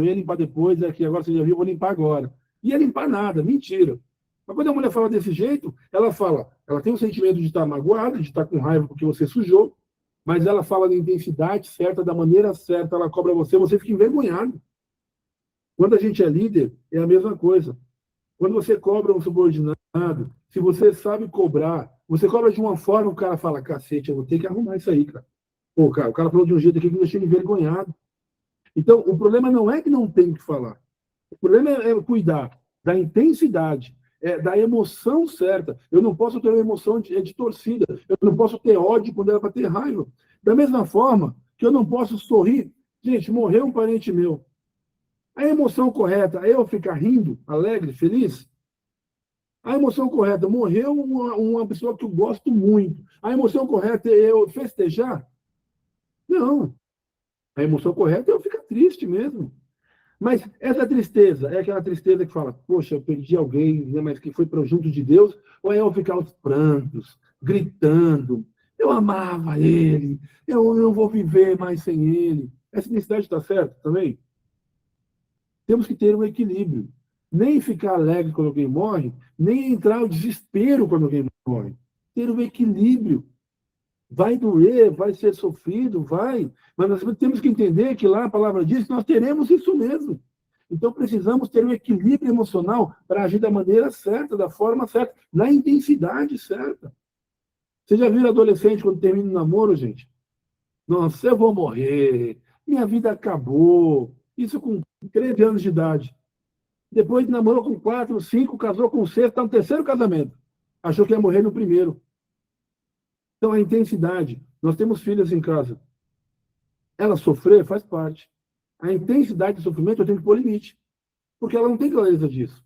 é que agora você já viu, eu vou limpar agora. Ia limpar nada, mentira. Mas quando a mulher fala desse jeito, ela tem o sentimento de estar magoada, de estar com raiva porque você sujou, mas ela fala da intensidade certa, da maneira certa, ela cobra você fica envergonhado. Quando a gente é líder, é a mesma coisa. Quando você cobra um subordinado, se você sabe cobrar, você cobra de uma forma, o cara fala, cacete, eu vou ter que arrumar isso aí, cara. Pô, cara, o cara falou de um jeito aqui que me deixou envergonhado. Então, o problema não é que não tem que falar. O problema é cuidar da intensidade, da emoção certa. Eu não posso ter uma emoção de torcida. Eu não posso ter ódio quando era para ter raiva. Da mesma forma que eu não posso sorrir. Gente, morreu um parente meu. A emoção correta é eu ficar rindo, alegre, feliz? A emoção correta, morreu uma pessoa que eu gosto muito. A emoção correta é eu festejar? Não. A emoção correta é eu ficar triste mesmo. Mas essa tristeza é aquela tristeza que fala, poxa, eu perdi alguém, né, mas que foi para junto de Deus, ou é eu ficar aos prantos, gritando, eu amava ele, eu não vou viver mais sem ele. Essa necessidade está certa também? Temos que ter um equilíbrio. Nem ficar alegre quando alguém morre, nem entrar no desespero quando alguém morre. Ter um equilíbrio. Vai doer, vai ser sofrido, vai. Mas nós temos que entender que lá a palavra diz que nós teremos isso mesmo. Então precisamos ter um equilíbrio emocional para agir da maneira certa, da forma certa, na intensidade certa. Você já viu adolescente quando termina o namoro, gente? Nossa, eu vou morrer, minha vida acabou. Isso com 13 anos de idade. Depois namorou com 4, 5, casou com 6, está no terceiro casamento. Achou que ia morrer no primeiro. Então, a intensidade. Nós temos filhas em casa. Ela sofrer faz parte. A intensidade do sofrimento eu tenho que pôr limite. Porque ela não tem clareza disso.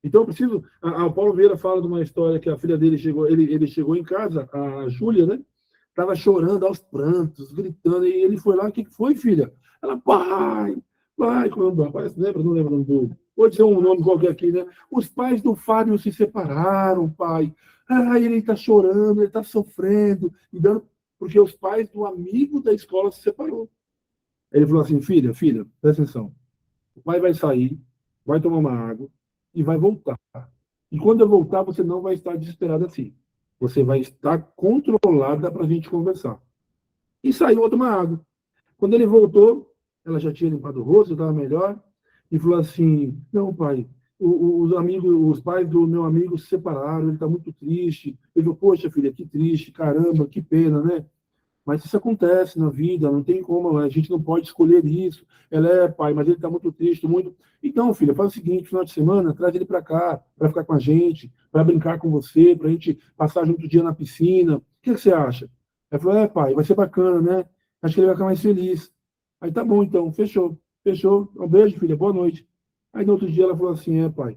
Então, eu preciso... O Paulo Vieira fala de uma história que a filha dele chegou... Ele chegou em casa, a Júlia, né? Estava chorando aos prantos, gritando. E ele foi lá, o que foi, filha? Ela, pai, como rapaz, lembra? Não lembro o nome do... Vou dizer um nome qualquer aqui, né? Os pais do Fábio se separaram, pai. Ele está chorando, ele está sofrendo, porque os pais do amigo da escola se separou. Ele falou assim, filha, presta atenção. O pai vai sair, vai tomar uma água e vai voltar. E quando eu voltar, você não vai estar desesperada assim. Você vai estar controlada para a gente conversar. E saiu a tomar água. Quando ele voltou, ela já tinha limpado o rosto, estava melhor, e falou assim, não, pai, os pais do meu amigo se separaram, ele está muito triste. Ele falou, poxa, filha, que triste, caramba, que pena, né? Mas isso acontece na vida, não tem como, a gente não pode escolher isso. Ela pai, mas ele está muito triste, muito... Então, filha, faz o seguinte, final de semana, traz ele para cá, para ficar com a gente, para brincar com você, para a gente passar junto o dia na piscina. O que você acha? Ela falou, pai, vai ser bacana, né? Acho que ele vai ficar mais feliz. Aí tá bom, então, fechou. Um beijo, filha, boa noite. Aí no outro dia ela falou assim, pai,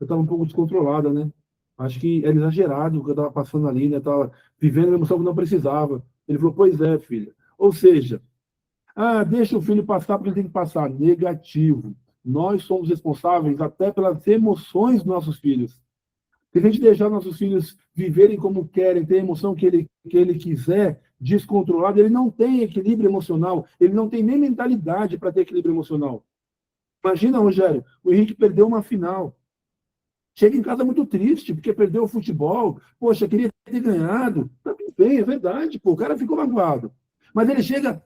eu estava um pouco descontrolada, né? Acho que era exagerado o que eu estava passando ali, né? Estava vivendo uma emoção que não precisava. Ele falou, pois é, filha. Ou seja, deixa o filho passar porque ele tem que passar. Negativo. Nós somos responsáveis até pelas emoções dos nossos filhos. Se a gente deixar nossos filhos viverem como querem, ter a emoção que ele quiser, descontrolado, ele não tem equilíbrio emocional, ele não tem nem mentalidade para ter equilíbrio emocional. Imagina, Rogério, o Henrique perdeu uma final. Chega em casa muito triste, porque perdeu o futebol. Poxa, queria ter ganhado. Tá tudo bem, é verdade, pô, o cara ficou magoado. Mas ele chega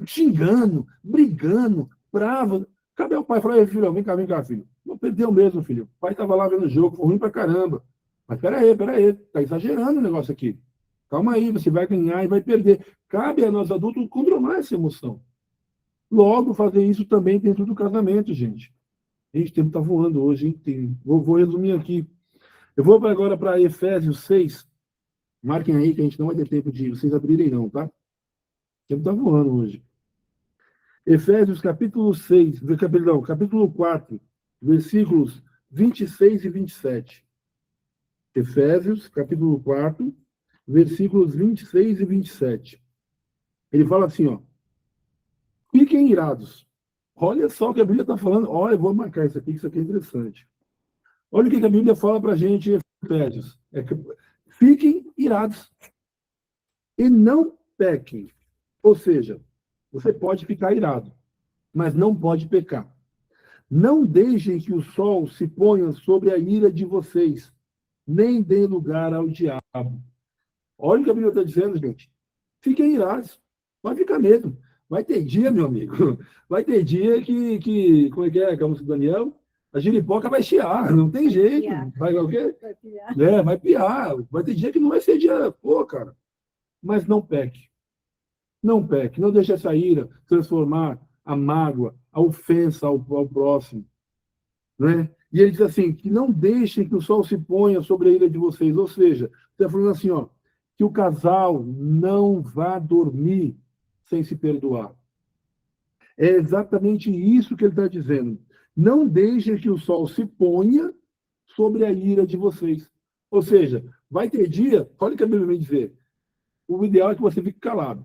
xingando, brigando, bravo. Cadê o pai? Falou, filho, vem cá, filho. Não perdeu mesmo, filho. O pai estava lá vendo o jogo, foi ruim pra caramba. Mas peraí, tá exagerando o negócio aqui. Calma aí, você vai ganhar e vai perder. Cabe a nós adultos controlar essa emoção. Logo, fazer isso também dentro do casamento, gente. Gente, o tempo está voando hoje, hein? Vou resumir aqui. Eu vou agora para Efésios 6. Marquem aí que a gente não vai ter tempo de vocês abrirem, não, tá? O tempo está voando hoje. Efésios capítulo 6, perdão, capítulo 4, versículos 26 e 27. Efésios, capítulo 4, versículos 26 e 27. Ele fala assim, ó. Fiquem irados. Olha só o que a Bíblia está falando. Olha, eu vou marcar isso aqui, que isso aqui é interessante. Olha o que a Bíblia fala para a gente em Efésios. Fiquem irados e não pequem. Ou seja, você pode ficar irado, mas não pode pecar. Não deixem que o sol se ponha sobre a ira de vocês, nem dê lugar ao diabo. Olha o que a Bíblia está dizendo, gente. Fiquem irados. Vai ficar mesmo. Vai ter dia, meu amigo. Vai ter dia como é que é a música do Daniel? A giripoca vai chiar, não tem jeito. Vai o quê? Vai piar. Vai piar. Vai ter dia que não vai ser dia, pô, cara. Mas não peque. Não peque. Não deixe essa ira transformar a mágoa, a ofensa ao próximo. Né? E ele diz assim, que não deixem que o sol se ponha sobre a ira de vocês. Ou seja, você está falando assim, ó, que o casal não vá dormir sem se perdoar. É exatamente isso que ele está dizendo. Não deixem que o sol se ponha sobre a ira de vocês. Ou seja, vai ter dia, olha o que a Bíblia vem dizer, o ideal é que você fique calado.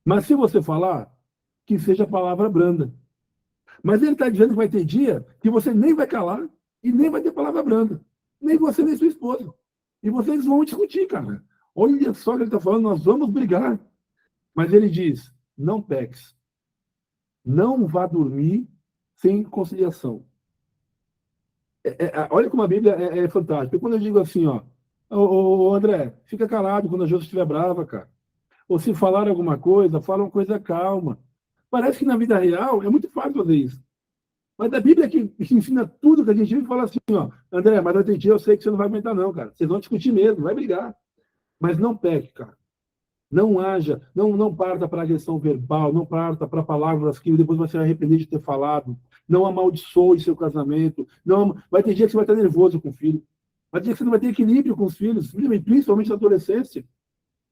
Mas se você falar, que seja palavra branda. Mas ele está dizendo que vai ter dia que você nem vai calar e nem vai ter palavra branda. Nem você, nem sua esposa. E vocês vão discutir, cara. Olha só o que ele está falando, nós vamos brigar. Mas ele diz, não peques. Não vá dormir sem conciliação. Olha como a Bíblia é fantástica. Porque quando eu digo assim, ó, André, fica calado quando a Josi estiver brava, cara. Ou se falar alguma coisa, fala uma coisa calma. Parece que na vida real é muito fácil fazer isso. Mas a Bíblia que ensina tudo que a gente vive e fala assim, ó, André, mas vai ter dia eu sei que você não vai aguentar não, cara. Vocês vão discutir mesmo, vai brigar. Mas não peque, cara. Não haja, não parta para agressão verbal, não parta para palavras que depois você vai se arrepender de ter falado. Não amaldiçoe seu casamento. Não, vai ter dia que você vai estar nervoso com o filho. Vai ter dia que você não vai ter equilíbrio com os filhos, principalmente na adolescência.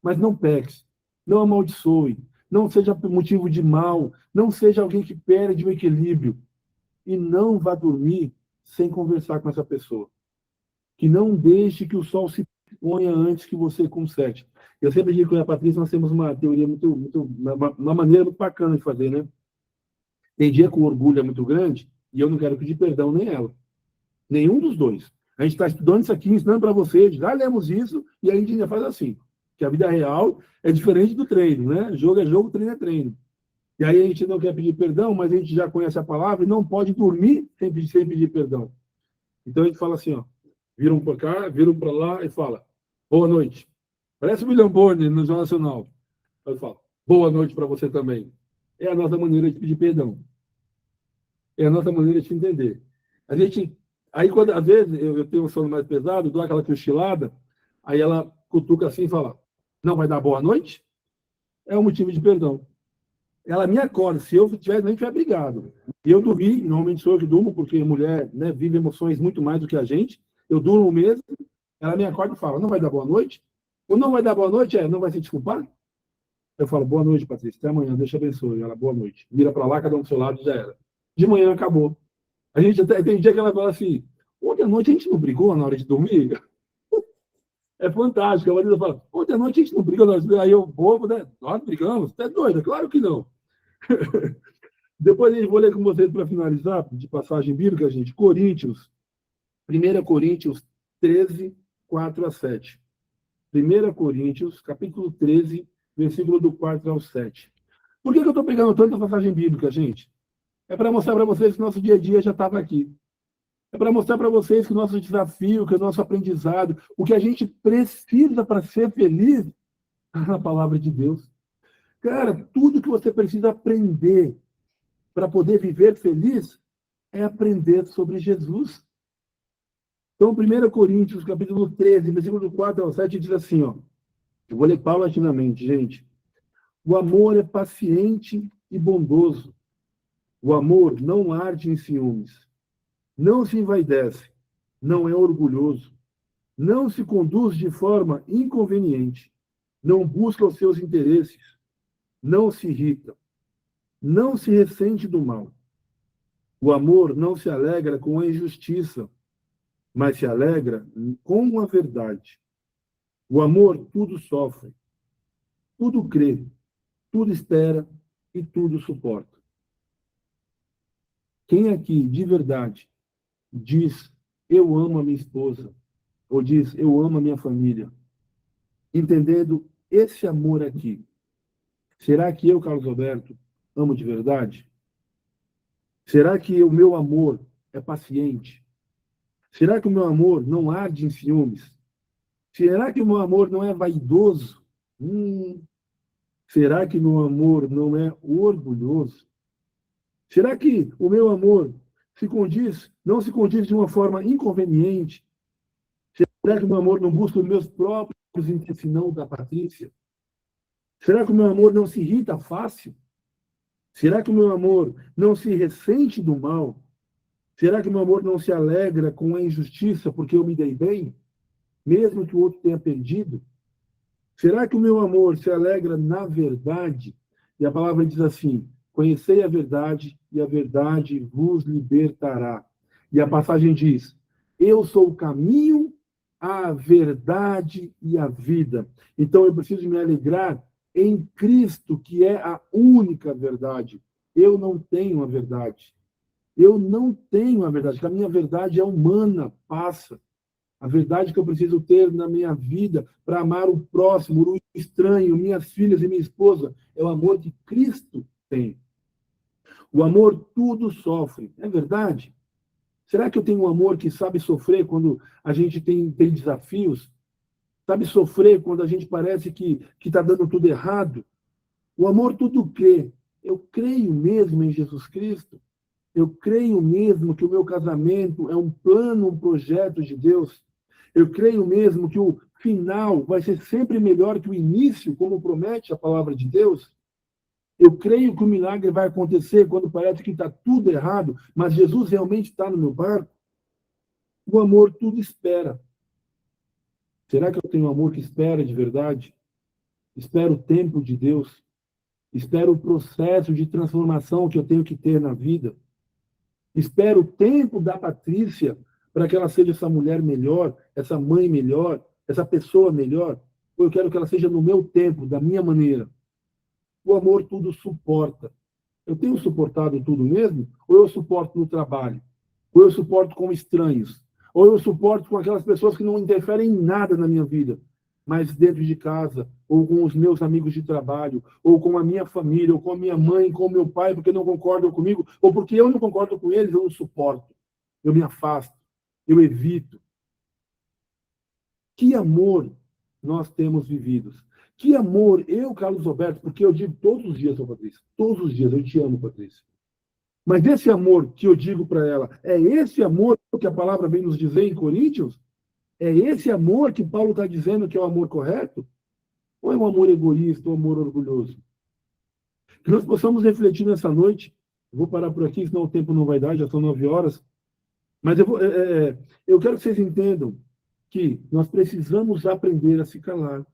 Mas não peque. Não amaldiçoe. Não seja motivo de mal. Não seja alguém que perde o equilíbrio. E não vá dormir sem conversar com essa pessoa. Que não deixe que o sol se ponha antes que você conserte. Eu sempre digo que eu e a Patrícia nós temos uma teoria uma maneira muito bacana de fazer, né? Tem dia que o orgulho é muito grande e eu não quero pedir perdão nem ela. Nenhum dos dois. A gente está estudando isso aqui, ensinando para vocês, já lemos isso e a gente ainda faz assim. Que a vida real é diferente do treino, né? Jogo é jogo, treino é treino. E aí a gente não quer pedir perdão, mas a gente já conhece a palavra e não pode dormir sem pedir perdão. Então a gente fala assim, ó, viram para cá, viram para lá e fala, boa noite. Parece o William Bonner no Jornal Nacional. Eu falo, boa noite para você também. É a nossa maneira de pedir perdão. É a nossa maneira de entender. A gente, aí quando às vezes eu tenho um sono mais pesado, dou aquela cochilada, aí ela cutuca assim e fala, não vai dar boa noite? É um motivo de perdão. Ela me acorda, se eu nem tiver brigado. E eu dormi, normalmente sou eu que durmo, porque mulher, né, vive emoções muito mais do que a gente. Eu durmo mesmo, ela me acorda e fala, não vai dar boa noite? Ou não vai dar boa noite, não vai se desculpar? Eu falo, boa noite, Patrícia, até amanhã, Deus te abençoe. Ela, boa noite. Vira para lá, cada um do seu lado, já era. De manhã acabou. A gente até tem dia que ela fala assim, Ontem à noite a gente não brigou na hora de dormir? É fantástico. A Marisa fala, ontem à noite a gente não brigou na hora de dormir. Aí eu, bobo, né? Nós brigamos? Você é doido? Claro que não. Depois eu vou ler com vocês para finalizar, de passagem bíblica, gente. Coríntios, 1 Coríntios 13, 4 a 7. 1 Coríntios, capítulo 13, versículo do 4 ao 7. Por que eu estou pegando tanta passagem bíblica, gente? É para mostrar para vocês que nosso dia a dia já estava aqui. É para mostrar para vocês que o nosso desafio, que o nosso aprendizado, o que a gente precisa para ser feliz, a palavra de Deus. Cara, tudo que você precisa aprender para poder viver feliz é aprender sobre Jesus. Então, 1 Coríntios, capítulo 13, versículo 4 ao 7, diz assim, ó. Eu vou ler paulatinamente, gente. O amor é paciente e bondoso. O amor não arde em ciúmes. Não se envaidece. Não é orgulhoso. Não se conduz de forma inconveniente. Não busca os seus interesses. Não se irrita. Não se ressente do mal. O amor não se alegra com a injustiça, mas se alegra com a verdade. O amor tudo sofre, tudo crê, tudo espera e tudo suporta. Quem aqui, de verdade, diz, eu amo a minha esposa, ou diz, eu amo a minha família, entendendo esse amor aqui, será que eu, Carlos Alberto, amo de verdade? Será que o meu amor é paciente? Será que o meu amor não arde em ciúmes? Será que o meu amor não é vaidoso? Será que o meu amor não é orgulhoso? Será que o meu amor não se condiz de uma forma inconveniente? Será que o meu amor não busca os meus próprios interesses, senão da Patrícia? Será que o meu amor não se irrita fácil? Será que o meu amor não se ressente do mal? Será que o meu amor não se alegra com a injustiça porque eu me dei bem, mesmo que o outro tenha perdido? Será que o meu amor se alegra na verdade? E a palavra diz assim, conhecei a verdade e a verdade vos libertará. E a passagem diz, eu sou o caminho, a verdade e a vida. Então eu preciso me alegrar em Cristo, que é a única verdade. Eu não tenho a verdade. Eu não tenho a verdade, porque a minha verdade é humana, passa. A verdade que eu preciso ter na minha vida para amar o próximo, o estranho, minhas filhas e minha esposa, é o amor que Cristo tem. O amor tudo sofre. É verdade? Será que eu tenho um amor que sabe sofrer quando a gente tem desafios? Sabe sofrer quando a gente parece que está dando tudo errado? O amor tudo crê. Eu creio mesmo em Jesus Cristo. Eu creio mesmo que o meu casamento é um plano, um projeto de Deus. Eu creio mesmo que o final vai ser sempre melhor que o início, como promete a palavra de Deus. Eu creio que o milagre vai acontecer quando parece que está tudo errado, mas Jesus realmente está no meu barco. O amor tudo espera. Será que eu tenho um amor que espera de verdade? Espero o tempo de Deus. Espero o processo de transformação que eu tenho que ter na vida. Espero o tempo da Patrícia para que ela seja essa mulher melhor, essa mãe melhor, essa pessoa melhor. Ou eu quero que ela seja no meu tempo, da minha maneira. O amor tudo suporta. Eu tenho suportado tudo mesmo? Ou eu suporto no trabalho? Ou eu suporto com estranhos? Ou eu suporto com aquelas pessoas que não interferem em nada na minha vida? Mas dentro de casa, ou com os meus amigos de trabalho, ou com a minha família, ou com a minha mãe, com o meu pai, porque não concordam comigo, ou porque eu não concordo com eles, eu não suporto. Eu me afasto, eu evito. Que amor nós temos vivido. Que amor eu, Carlos Roberto, porque eu digo todos os dias, Patrícia, todos os dias, eu te amo, Patrícia. Mas esse amor que eu digo para ela, é esse amor que a palavra vem nos dizer em Coríntios? É esse amor que Paulo está dizendo que é o amor correto? Ou é um amor egoísta, um amor orgulhoso? Que nós possamos refletir nessa noite. Eu vou parar por aqui, senão o tempo não vai dar, já são 9 horas. Mas eu quero que vocês entendam que nós precisamos aprender a se calar.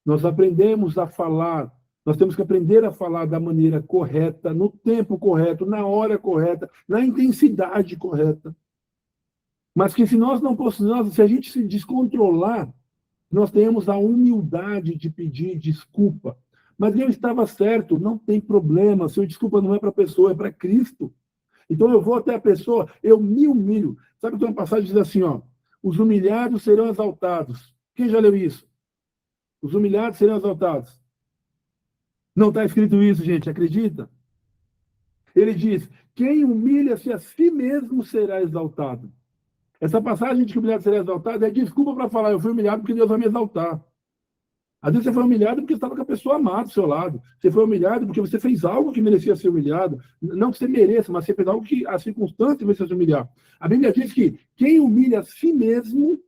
Nós aprendemos a falar. Nós temos que aprender a falar da maneira correta, no tempo correto, na hora correta, na intensidade correta. Mas que se nós não possuímos, se a gente se descontrolar, nós tenhamos a humildade de pedir desculpa. Mas eu estava certo, não tem problema. Se eu desculpa não é para a pessoa, é para Cristo. Então eu vou até a pessoa, eu me humilho. Sabe que tem uma passagem que diz assim, ó, os humilhados serão exaltados. Quem já leu isso? Os humilhados serão exaltados. Não está escrito isso, gente, acredita? Ele diz, quem humilha-se a si mesmo será exaltado. Essa passagem de que o humilhado será exaltado é desculpa para falar, eu fui humilhado porque Deus vai me exaltar. Às vezes você foi humilhado porque estava com a pessoa amada do seu lado. Você foi humilhado porque você fez algo que merecia ser humilhado. Não que você mereça, mas você fez algo que a circunstância merecia se humilhar. A Bíblia diz que quem humilha a si mesmo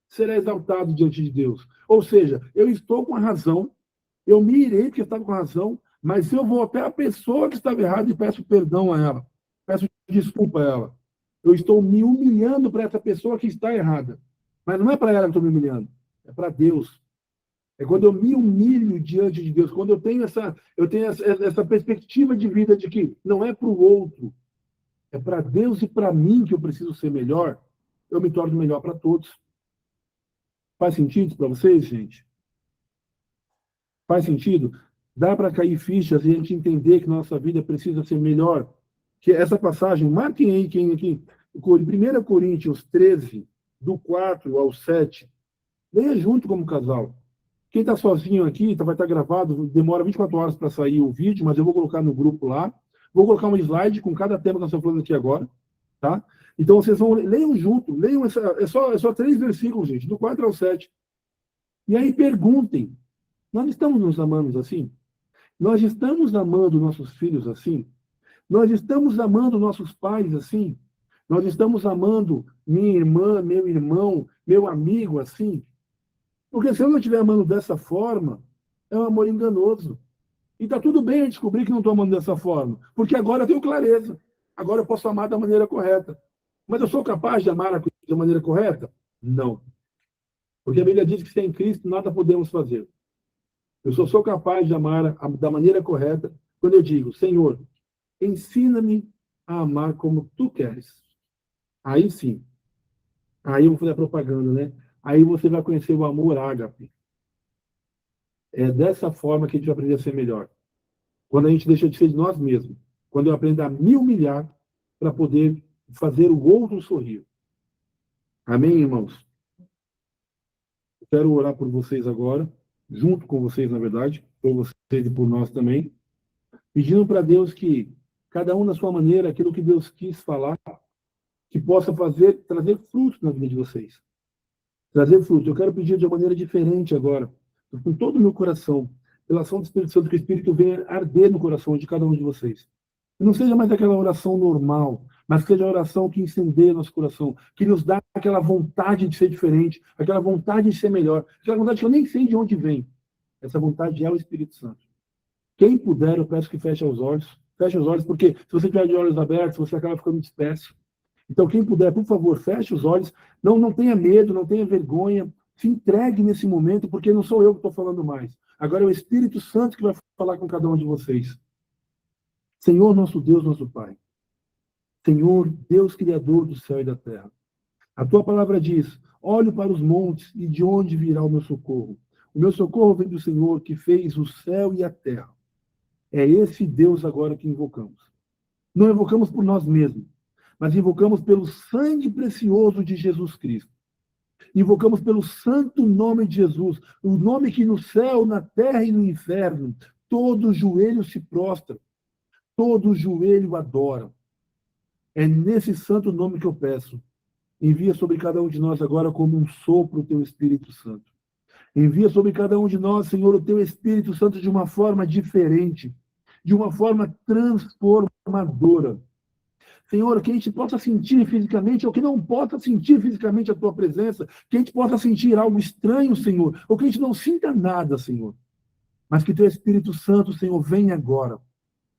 será exaltado diante de Deus. Ou seja, eu estou com a razão, eu me irei porque estava com a razão, mas eu vou até a pessoa que estava errada e peço perdão a ela. Peço desculpa a ela. Eu estou me humilhando para essa pessoa que está errada. Mas não é para ela que eu estou me humilhando, é para Deus. É quando eu me humilho diante de Deus, quando eu tenho essa perspectiva de vida de que não é para o outro, é para Deus e para mim que eu preciso ser melhor, eu me torno melhor para todos. Faz sentido para vocês, gente? Faz sentido? Dá para cair fichas e a gente entender que nossa vida precisa ser melhor. Que essa passagem, marquem aí quem aqui, 1 Coríntios 13, do 4 ao 7, leia junto como casal. Quem está sozinho aqui, vai estar gravado, demora 24 horas para sair o vídeo, mas eu vou colocar no grupo lá. Vou colocar um slide com cada tema que nós estamos falando aqui agora, tá? Então, vocês leiam junto, leiam, é só 3 versículos, gente, do 4 ao 7. E aí perguntem, nós estamos nos amando assim? Nós estamos amando nossos filhos assim? Nós estamos amando nossos pais assim? Nós estamos amando minha irmã, meu irmão, meu amigo assim? Porque se eu não estiver amando dessa forma, é um amor enganoso. E está tudo bem eu descobrir que não estou amando dessa forma, porque agora eu tenho clareza. Agora eu posso amar da maneira correta. Mas eu sou capaz de amar da maneira correta? Não. Porque a Bíblia diz que sem Cristo nada podemos fazer. Eu só sou capaz de amar da maneira correta quando eu digo, Senhor, ensina-me a amar como Tu queres. Aí sim. Aí eu vou fazer a propaganda, né? Aí você vai conhecer o amor ágape. É dessa forma que a gente vai aprender a ser melhor. Quando a gente deixa de ser de nós mesmos. Quando eu aprendo a me humilhar para poder fazer o outro sorrir. Amém, irmãos? Eu quero orar por vocês agora, junto com vocês, na verdade, por vocês e por nós também, pedindo para Deus que, cada um na sua maneira, aquilo que Deus quis falar, que possa trazer frutos na vida de vocês. Trazer fruto. Eu quero pedir de uma maneira diferente agora, com todo o meu coração, pela ação do Espírito Santo, que o Espírito venha arder no coração de cada um de vocês. E não seja mais aquela oração normal, mas seja a oração que incendeia nosso coração, que nos dá aquela vontade de ser diferente, aquela vontade de ser melhor, aquela vontade que eu nem sei de onde vem. Essa vontade é o Espírito Santo. Quem puder, eu peço que feche os olhos. Feche os olhos, porque se você tiver de olhos abertos, você acaba ficando disperso. Então, quem puder, por favor, feche os olhos. Não tenha medo, não tenha vergonha. Se entregue nesse momento, porque não sou eu que estou falando mais. Agora é o Espírito Santo que vai falar com cada um de vocês. Senhor, nosso Deus, nosso Pai. Senhor, Deus Criador do céu e da terra. A tua palavra diz, olho para os montes e de onde virá o meu socorro. O meu socorro vem do Senhor que fez o céu e a terra. É esse Deus agora que invocamos. Não invocamos por nós mesmos, mas invocamos pelo sangue precioso de Jesus Cristo. Invocamos pelo santo nome de Jesus, o nome que no céu, na terra e no inferno, todo joelho se prostra, todo joelho adora. É nesse santo nome que eu peço. Envia sobre cada um de nós agora como um sopro o teu Espírito Santo. Envia sobre cada um de nós, Senhor, o teu Espírito Santo de uma forma diferente, de uma forma transformadora. Senhor, que a gente possa sentir fisicamente, ou que não possa sentir fisicamente a tua presença, que a gente possa sentir algo estranho, Senhor, ou que a gente não sinta nada, Senhor. Mas que teu Espírito Santo, Senhor, venha agora.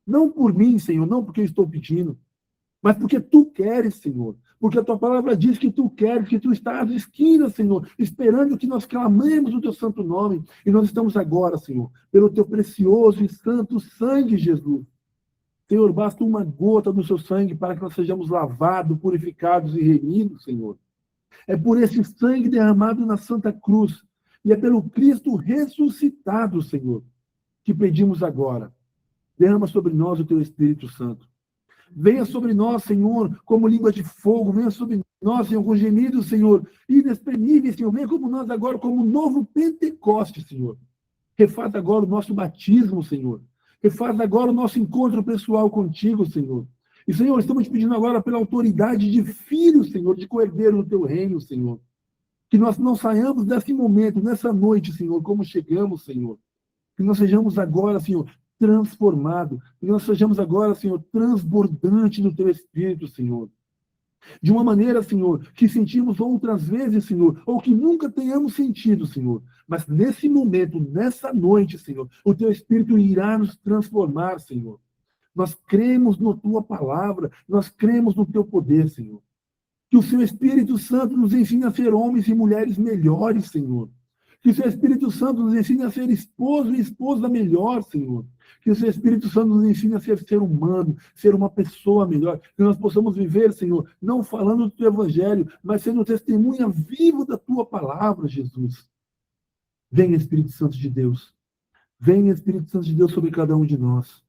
Não por mim, Senhor, não porque eu estou pedindo, mas porque tu queres, Senhor. Porque a tua palavra diz que tu queres, que tu estás às esquinas, Senhor, esperando que nós clamemos o teu santo nome. E nós estamos agora, Senhor, pelo teu precioso e santo sangue, Jesus. Senhor, basta uma gota do seu sangue para que nós sejamos lavados, purificados e remidos, Senhor. É por esse sangue derramado na Santa Cruz e é pelo Cristo ressuscitado, Senhor, que pedimos agora. Derrama sobre nós o teu Espírito Santo. Venha sobre nós, Senhor, como língua de fogo. Venha sobre nós, Senhor, com gemidos, Senhor, inexprimíveis, Senhor. Venha como nós agora, como um novo Pentecoste, Senhor. Refaz agora o nosso batismo, Senhor. Refaz agora o nosso encontro pessoal contigo, Senhor. E, Senhor, estamos te pedindo agora pela autoridade de filho, Senhor, de co-herdeiro no teu reino, Senhor. Que nós não saiamos desse momento, nessa noite, Senhor, como chegamos, Senhor. Que nós sejamos agora, Senhor, transformados. Que nós sejamos agora, Senhor, transbordante do teu Espírito, Senhor. De uma maneira, Senhor, que sentimos outras vezes, Senhor, ou que nunca tenhamos sentido, Senhor. Mas nesse momento, nessa noite, Senhor, o teu Espírito irá nos transformar, Senhor. Nós cremos na tua palavra, nós cremos no teu poder, Senhor. Que o seu Espírito Santo nos ensine a ser homens e mulheres melhores, Senhor. Que o seu Espírito Santo nos ensine a ser esposo e esposa melhor, Senhor. Que o seu Espírito Santo nos ensine a ser humano, ser uma pessoa melhor. Que nós possamos viver, Senhor, não falando do teu evangelho, mas sendo testemunha vivo da tua palavra, Jesus. Venha, Espírito Santo de Deus. Venha, Espírito Santo de Deus, sobre cada um de nós.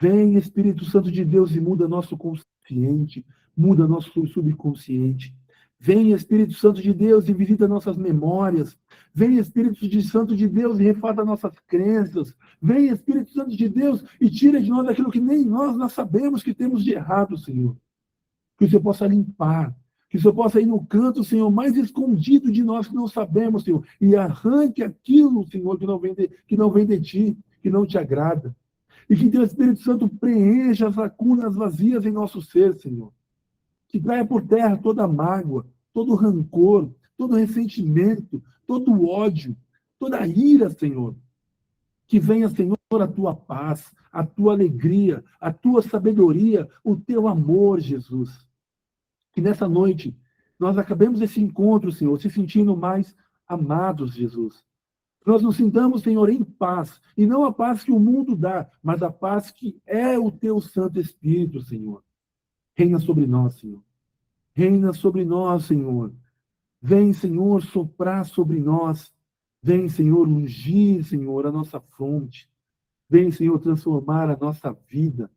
Vem, Espírito Santo de Deus, e muda nosso consciente, muda nosso subconsciente. Vem, Espírito Santo de Deus, e visita nossas memórias. Vem, Espírito Santo de Deus, e refata nossas crenças. Vem, Espírito Santo de Deus, e tira de nós aquilo que nem nós sabemos que temos de errado, Senhor. Que o Senhor possa limpar, que o Senhor possa ir no canto, Senhor, mais escondido de nós que não sabemos, Senhor, e arranque aquilo, Senhor, que não vem de ti, que não te agrada. E que teu Espírito Santo preencha as lacunas vazias em nosso ser, Senhor. Que caia por terra toda mágoa, todo rancor, todo ressentimento, todo ódio, toda ira, Senhor. Que venha, Senhor, a tua paz, a tua alegria, a tua sabedoria, o teu amor, Jesus. Que nessa noite nós acabemos esse encontro, Senhor, se sentindo mais amados, Jesus. Nós nos sintamos, Senhor, em paz, e não a paz que o mundo dá, mas a paz que é o teu Santo Espírito, Senhor. Reina sobre nós, Senhor. Reina sobre nós, Senhor. Vem, Senhor, soprar sobre nós. Vem, Senhor, ungir, Senhor, a nossa fronte. Vem, Senhor, transformar a nossa vida.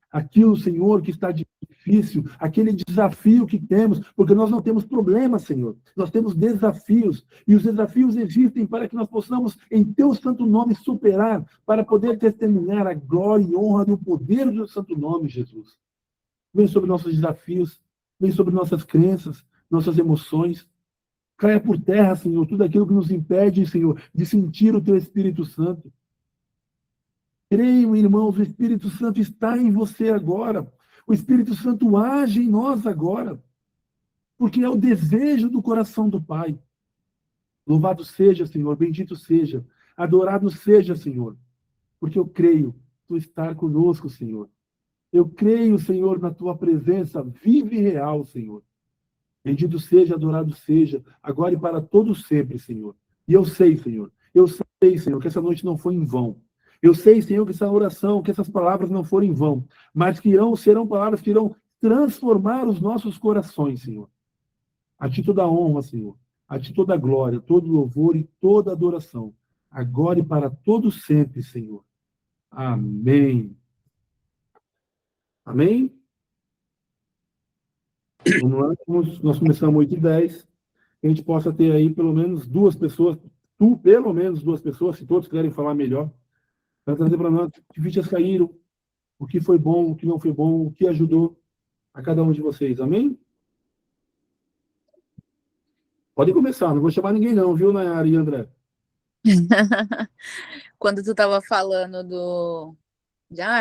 Aquilo, Senhor, que está difícil, aquele desafio que temos, porque nós não temos problemas, Senhor. Nós temos desafios, e os desafios existem para que nós possamos, em teu santo nome, superar, para poder testemunhar a glória e honra do poder do santo nome, Jesus. Vem sobre nossos desafios, vem sobre nossas crenças, nossas emoções. Caia por terra, Senhor, tudo aquilo que nos impede, Senhor, de sentir o teu Espírito Santo. Creiam, irmãos, o Espírito Santo está em você agora. O Espírito Santo age em nós agora. Porque é o desejo do coração do Pai. Louvado seja, Senhor, bendito seja, adorado seja, Senhor. Porque eu creio, tu estar conosco, Senhor. Eu creio, Senhor, na tua presença viva e real, Senhor. Bendito seja, adorado seja, agora e para todos sempre, Senhor. E eu sei, Senhor, que essa noite não foi em vão. Eu sei, Senhor, que essa oração, que essas palavras não foram em vão, mas que serão palavras que irão transformar os nossos corações, Senhor. A ti toda a honra, Senhor. A ti toda a glória, todo louvor e toda adoração. Agora e para todos sempre, Senhor. Amém. Amém? Vamos lá, nós começamos 8h10. Que a gente possa ter aí pelo menos duas pessoas, pelo menos duas pessoas, se todos querem falar melhor, para trazer para nós que fichas caíram, o que foi bom, o que não foi bom, o que ajudou a cada um de vocês. Amém? Pode começar, não vou chamar ninguém não, viu, Nayara e André? Quando tu estava falando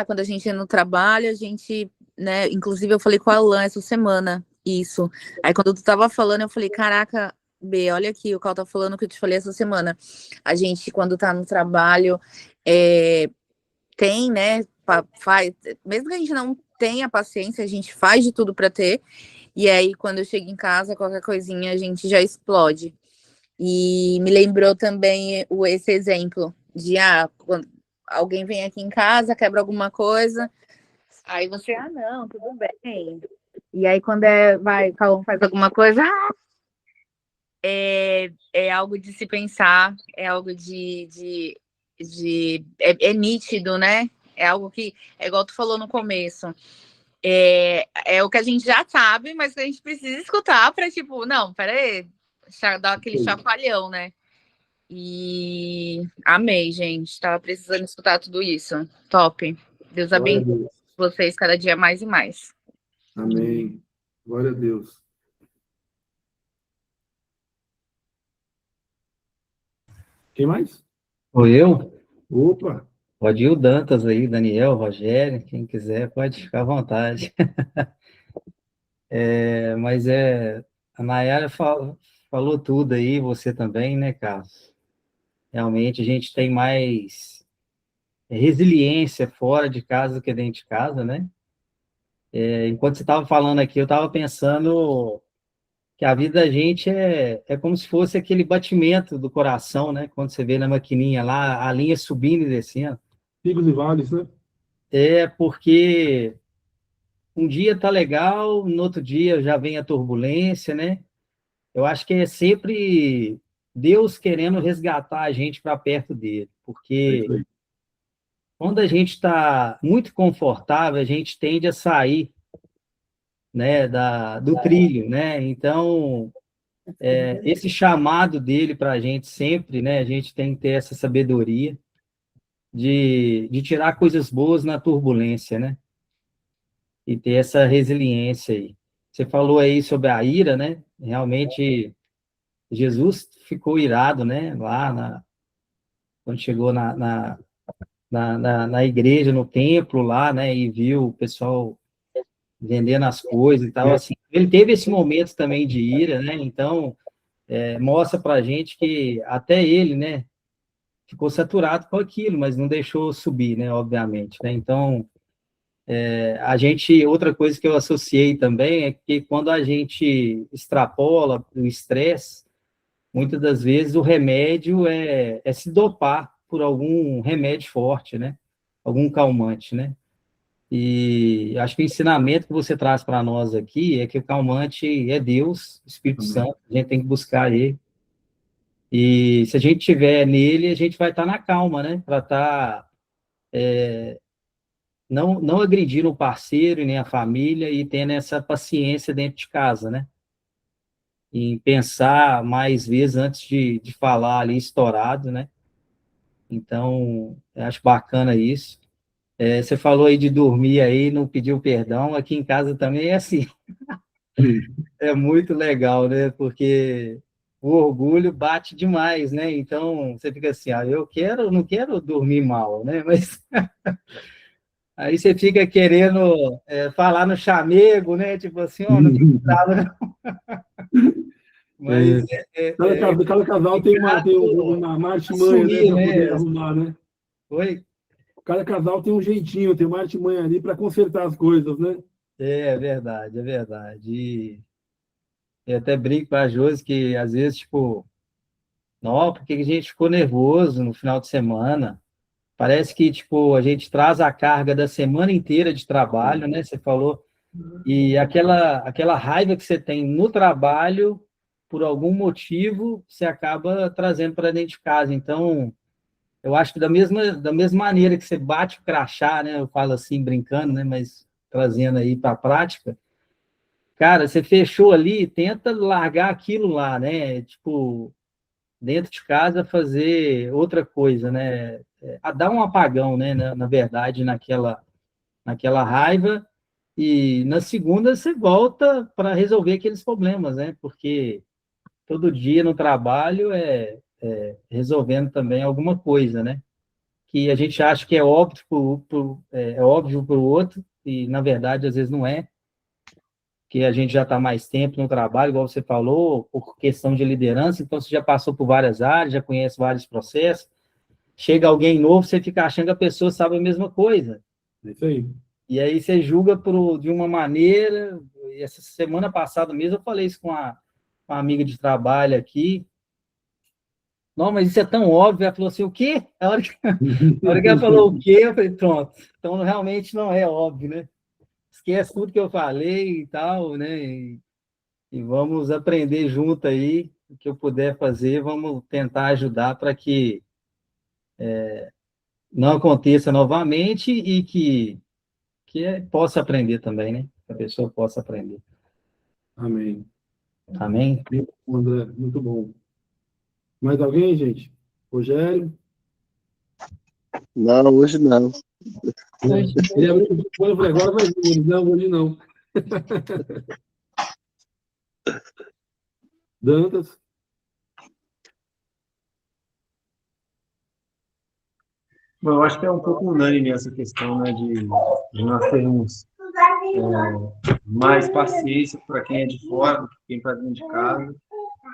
quando a gente ia no trabalho, a gente, né, inclusive eu falei com a Alan essa semana, isso. Aí quando tu estava falando, eu falei, caraca, B, olha aqui, o Cal tá falando o que eu te falei essa semana. A gente, quando tá no trabalho, tem, né, faz, mesmo que a gente não tenha paciência, a gente faz de tudo para ter, e aí quando eu chego em casa, qualquer coisinha, a gente já explode. E me lembrou também esse exemplo de, quando alguém vem aqui em casa, quebra alguma coisa, aí você, não, tudo bem. E aí quando faz alguma coisa, é algo de se pensar, é algo é nítido, né? É algo que, é igual tu falou no começo, é o que a gente já sabe, mas que a gente precisa escutar para, tipo, não, peraí, dar aquele chacoalhão, né? E amei, gente. Tava precisando escutar tudo isso. Top. Deus Glória a abençoe Deus. vocês cada dia mais e mais. Amém. Glória a Deus. Quem mais? Ou eu? Opa! Pode ir o Dantas aí, Daniel, Rogério, quem quiser, pode ficar à vontade. Mas a Nayara falou tudo aí, você também, né, Carlos? Realmente a gente tem mais resiliência fora de casa do que dentro de casa, né? Enquanto você estava falando aqui, eu estava pensando que a vida da gente é como se fosse aquele batimento do coração, né? Quando você vê na maquininha lá, a linha subindo e descendo. Picos e vales, né? É porque um dia tá legal, no outro dia já vem a turbulência, né? Eu acho que é sempre Deus querendo resgatar a gente para perto dele, É porque isso aí. quando a gente está muito confortável, a gente tende a sair, né, do trilho, né? Então, esse chamado dele para a gente sempre, né? A gente tem que ter essa sabedoria de tirar coisas boas na turbulência, né? E ter essa resiliência aí. Você falou aí sobre a ira, né? Realmente, Jesus ficou irado, né? Quando chegou na igreja, no templo lá, né? E viu o pessoal vendendo as coisas e tal, É, assim. Ele teve esse momento também de ira, né? Então, mostra pra gente que até ele, né? Ficou saturado com aquilo, mas não deixou subir, né? Obviamente, né? Então, outra coisa que eu associei também é que quando a gente extrapola o estresse, muitas das vezes o remédio é se dopar por algum remédio forte, né? Algum calmante, né? E acho que o ensinamento que você traz para nós aqui é que o calmante é Deus, Espírito amém. Santo, a gente tem que buscar ele. E se a gente tiver nele, a gente vai estar na calma, né? Para estar não agredindo o parceiro e nem a família e tendo essa paciência dentro de casa, né? E pensar mais vezes antes de falar ali estourado, né? Então, eu acho bacana isso. Você falou aí de dormir aí, não pediu perdão. Aqui em casa também é assim. Sim. É muito legal, né? Porque o orgulho bate demais, né? Então, você fica assim, não quero dormir mal, né? Mas aí você fica querendo falar no chamego, né? Tipo assim, ó, não fica bravo, não. Mas É, cada casal tem complicado uma artimanha, né, assumir, para poder né? arrumar, né? Oi? Cada casal tem um jeitinho, tem uma artimanha ali para consertar as coisas, né? É verdade, é verdade. E eu até brinco com a Josi que, às vezes, tipo, não, porque a gente ficou nervoso no final de semana. Parece que, tipo, a gente traz a carga da semana inteira de trabalho, né? Você falou. E aquela raiva que você tem no trabalho, por algum motivo, você acaba trazendo para dentro de casa. Então, eu acho que da mesma maneira que você bate o crachá, né? Eu falo assim, brincando, né? Mas trazendo aí para a prática, cara, você fechou ali, tenta largar aquilo lá, né? Tipo, dentro de casa fazer outra coisa, né? A dar um apagão, né? Na verdade, naquela raiva, e na segunda você volta para resolver aqueles problemas, né? Porque todo dia no trabalho resolvendo também alguma coisa, né? Que a gente acha que é óbvio é óbvio para o outro, e na verdade às vezes não é, que a gente já está mais tempo no trabalho, igual você falou, por questão de liderança, então você já passou por várias áreas, já conhece vários processos, chega alguém novo, você fica achando que a pessoa sabe a mesma coisa. É isso aí. E aí você julga de uma maneira, e essa semana passada mesmo eu falei isso com uma amiga de trabalho aqui, não, mas isso é tão óbvio, ela falou assim, o quê? A hora que ela falou o quê, eu falei, pronto, então realmente não é óbvio, né? Esquece tudo que eu falei e tal, né? E vamos aprender junto aí o que eu puder fazer, vamos tentar ajudar para que não aconteça novamente e que possa aprender também, né? Que a pessoa possa aprender. Amém. Amém? Muito bom, André, muito bom. Mais alguém, gente? Rogério? Não, hoje não. Ele abriu o microfone, eu falei, agora vai vir. Ele, não, hoje não. Dantas? Bom, eu acho que é um pouco unânime essa questão, né, de nós termos mais paciência para quem é de fora do que quem está dentro de casa.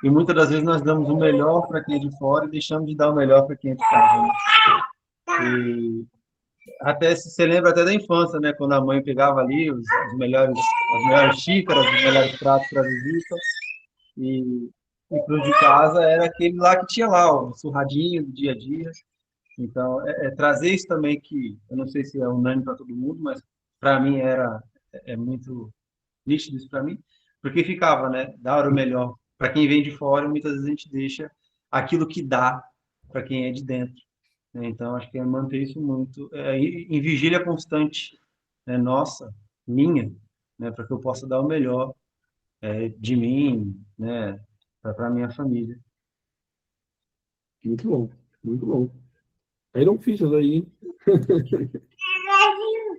E muitas das vezes nós damos o melhor para quem é de fora e deixamos de dar o melhor para quem é de casa, né? E até você lembra até da infância, né, quando a mãe pegava ali as melhores xícaras, os melhores pratos para visita e para o de casa era aquele lá que tinha lá, o surradinho do dia a dia. Então, trazer isso também que, eu não sei se é unânime para todo mundo, mas para mim é muito nítido isso para mim, porque ficava, né, dar o melhor para quem vem de fora, e muitas vezes a gente deixa aquilo que dá para quem é de dentro, né? Então, acho que é manter isso muito, em vigília constante, né, nossa, minha, né, para que eu possa dar o melhor de mim, né, para a minha família. Muito bom, muito bom. Caíram fichas aí, hein?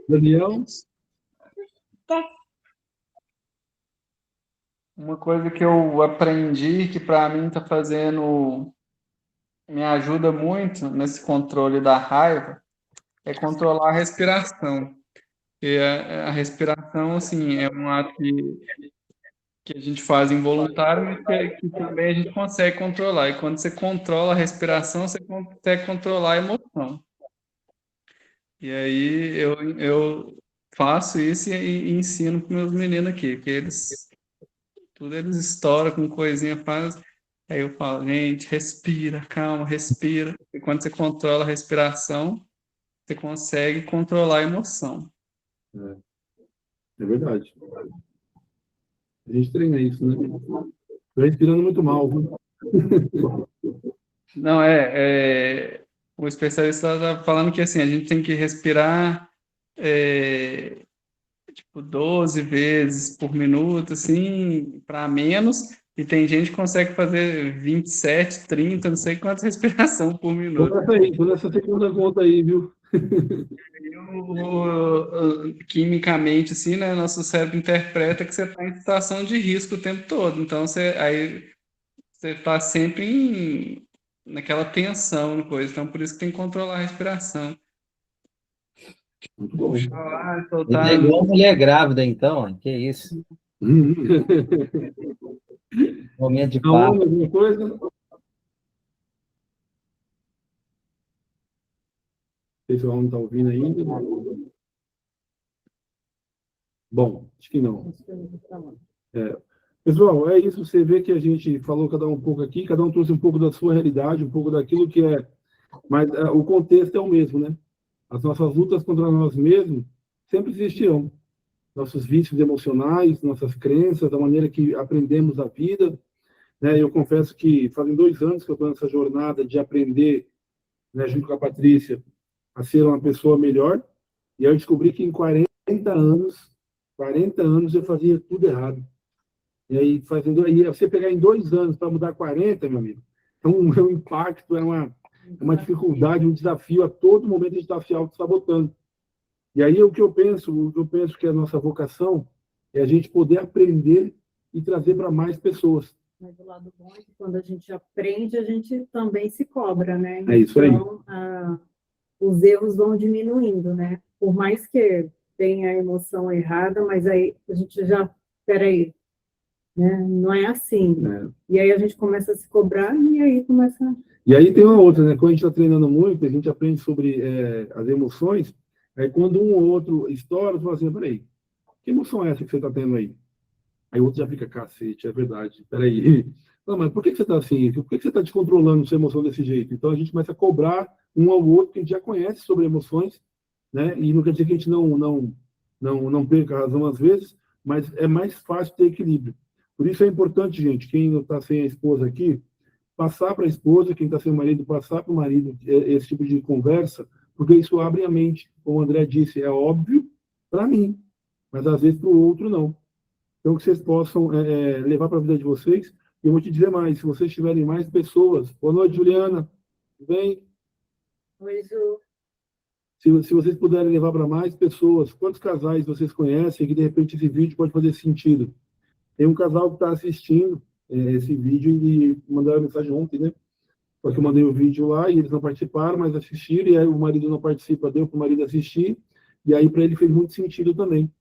Daniel? Uma coisa que eu aprendi que para mim está fazendo, me ajuda muito nesse controle da raiva, é controlar a respiração. E a respiração, assim, é um ato que a gente faz involuntário, mas que também a gente consegue controlar. E quando você controla a respiração, você consegue controlar a emoção. E aí eu faço isso e ensino para meus meninos aqui, que tudo eles estouram com coisinha, faz. Aí eu falo, gente, respira, calma, respira. E quando você controla a respiração, você consegue controlar a emoção. É verdade. A gente treina isso, né? Tô respirando muito mal, viu? Não, o especialista está falando que assim, a gente tem que respirar tipo 12 vezes por minuto, assim, para menos, e tem gente que consegue fazer 27, 30, não sei quantas respiração por minuto. Toda essa segunda conta aí, viu? Quimicamente, assim, né, nosso cérebro interpreta que você está em situação de risco o tempo todo, então você está sempre naquela tensão no coisa, então por isso que tem que controlar a respiração. Muito bom. Puxar lá, Ele soltar. é igual mulher grávida, então, que isso? Momento de Não, parto. alguma coisa? Não sei se o aluno está ouvindo ainda. Bom, acho que não. Pessoal, é isso. Você vê que a gente falou cada um pouco aqui, cada um trouxe um pouco da sua realidade, um pouco daquilo que é. Mas o contexto é o mesmo, né? As nossas lutas contra nós mesmos sempre existirão. Nossos vícios emocionais, nossas crenças, a maneira que aprendemos a vida. Né? Eu confesso que fazem 2 anos que eu estou nessa jornada de aprender, né, junto com a Patrícia, a ser uma pessoa melhor. E aí eu descobri que em 40 anos eu fazia tudo errado. E aí, você pegar em 2 anos para mudar 40, meu amigo, é um impacto, é uma dificuldade, um desafio. A todo momento a gente está se auto-sabotando. E aí o que eu penso que a nossa vocação é a gente poder aprender e trazer para mais pessoas. Mas o lado bom é que quando a gente aprende, a gente também se cobra, né? É isso aí. Então, os erros vão diminuindo, né? Por mais que tenha a emoção errada, mas aí a gente peraí, né? Não é assim. E aí a gente começa a se cobrar e aí começa... E aí tem uma outra, né? Quando a gente está treinando muito, a gente aprende sobre as emoções, aí quando um ou outro estoura, você fala assim, peraí, que emoção é essa que você está tendo aí? Aí o outro já fica, cacete, é verdade, peraí. Não, mas por que você está assim? Por que você está descontrolando sua emoção desse jeito? Então a gente começa a cobrar um ao outro, que a gente já conhece sobre emoções, né? E não quer dizer que a gente não perca a razão às vezes, mas é mais fácil ter equilíbrio. Por isso é importante, gente, quem não está sem a esposa aqui, passar para a esposa, quem está sem o marido, passar para o marido esse tipo de conversa, porque isso abre a mente. Como o André disse, é óbvio para mim, mas às vezes para o outro não. Então, que vocês possam levar para a vida de vocês. E eu vou te dizer mais, se vocês tiverem mais pessoas... Boa noite, Juliana. Tudo bem? Oi, Ju. Se vocês puderem levar para mais pessoas, quantos casais vocês conhecem que, de repente, esse vídeo pode fazer sentido? Tem um casal que está assistindo esse vídeo e mandaram mensagem ontem, né? Só que eu mandei o vídeo lá e eles não participaram, mas assistiram, e aí o marido não participa, deu para o marido assistir, e aí para ele fez muito sentido também.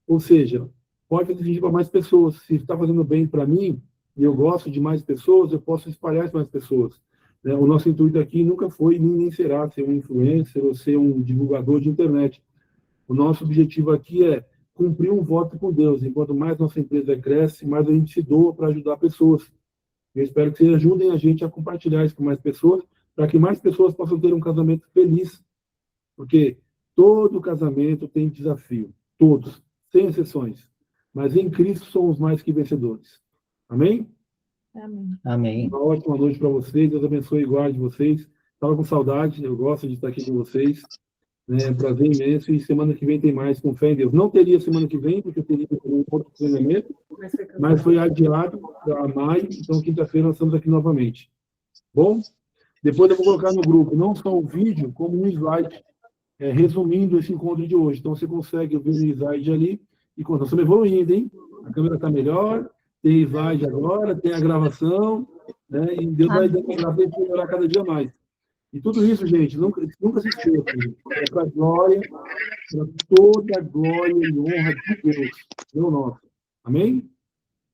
Ou seja, pode fazer sentido para mais pessoas. Se está fazendo bem para mim, e eu gosto de mais pessoas, eu posso espalhar para mais pessoas. Né? O nosso intuito aqui nunca foi, nem será, ser um influencer ou ser um divulgador de internet. O nosso objetivo aqui é cumprir um voto com Deus. Enquanto mais nossa empresa cresce, mais a gente se doa para ajudar pessoas. Eu espero que vocês ajudem a gente a compartilhar isso com mais pessoas, para que mais pessoas possam ter um casamento feliz. Porque todo casamento tem desafio. Todos, sem exceções. Mas em Cristo somos mais que vencedores. Amém? Amém. Amém. Uma ótima noite para vocês. Deus abençoe e guarde vocês. Estava com saudade. Eu gosto de estar aqui com vocês. É um prazer imenso. E semana que vem tem mais, com fé em Deus. Não teria semana que vem, porque eu teria um outro treinamento. Mas foi adiado para maio. Então, quinta-feira, nós estamos aqui novamente. Bom? Depois eu vou colocar no grupo não só o vídeo, como um slide resumindo esse encontro de hoje. Então, você consegue ver o slide ali. E nós estamos evoluindo, hein? A câmera está melhor, tem slide agora, tem a gravação, né? E Deus vai melhorar cada dia mais. E tudo isso, gente, nunca se esqueça. É para a glória, para toda a glória e honra de Deus, não nossa. Amém?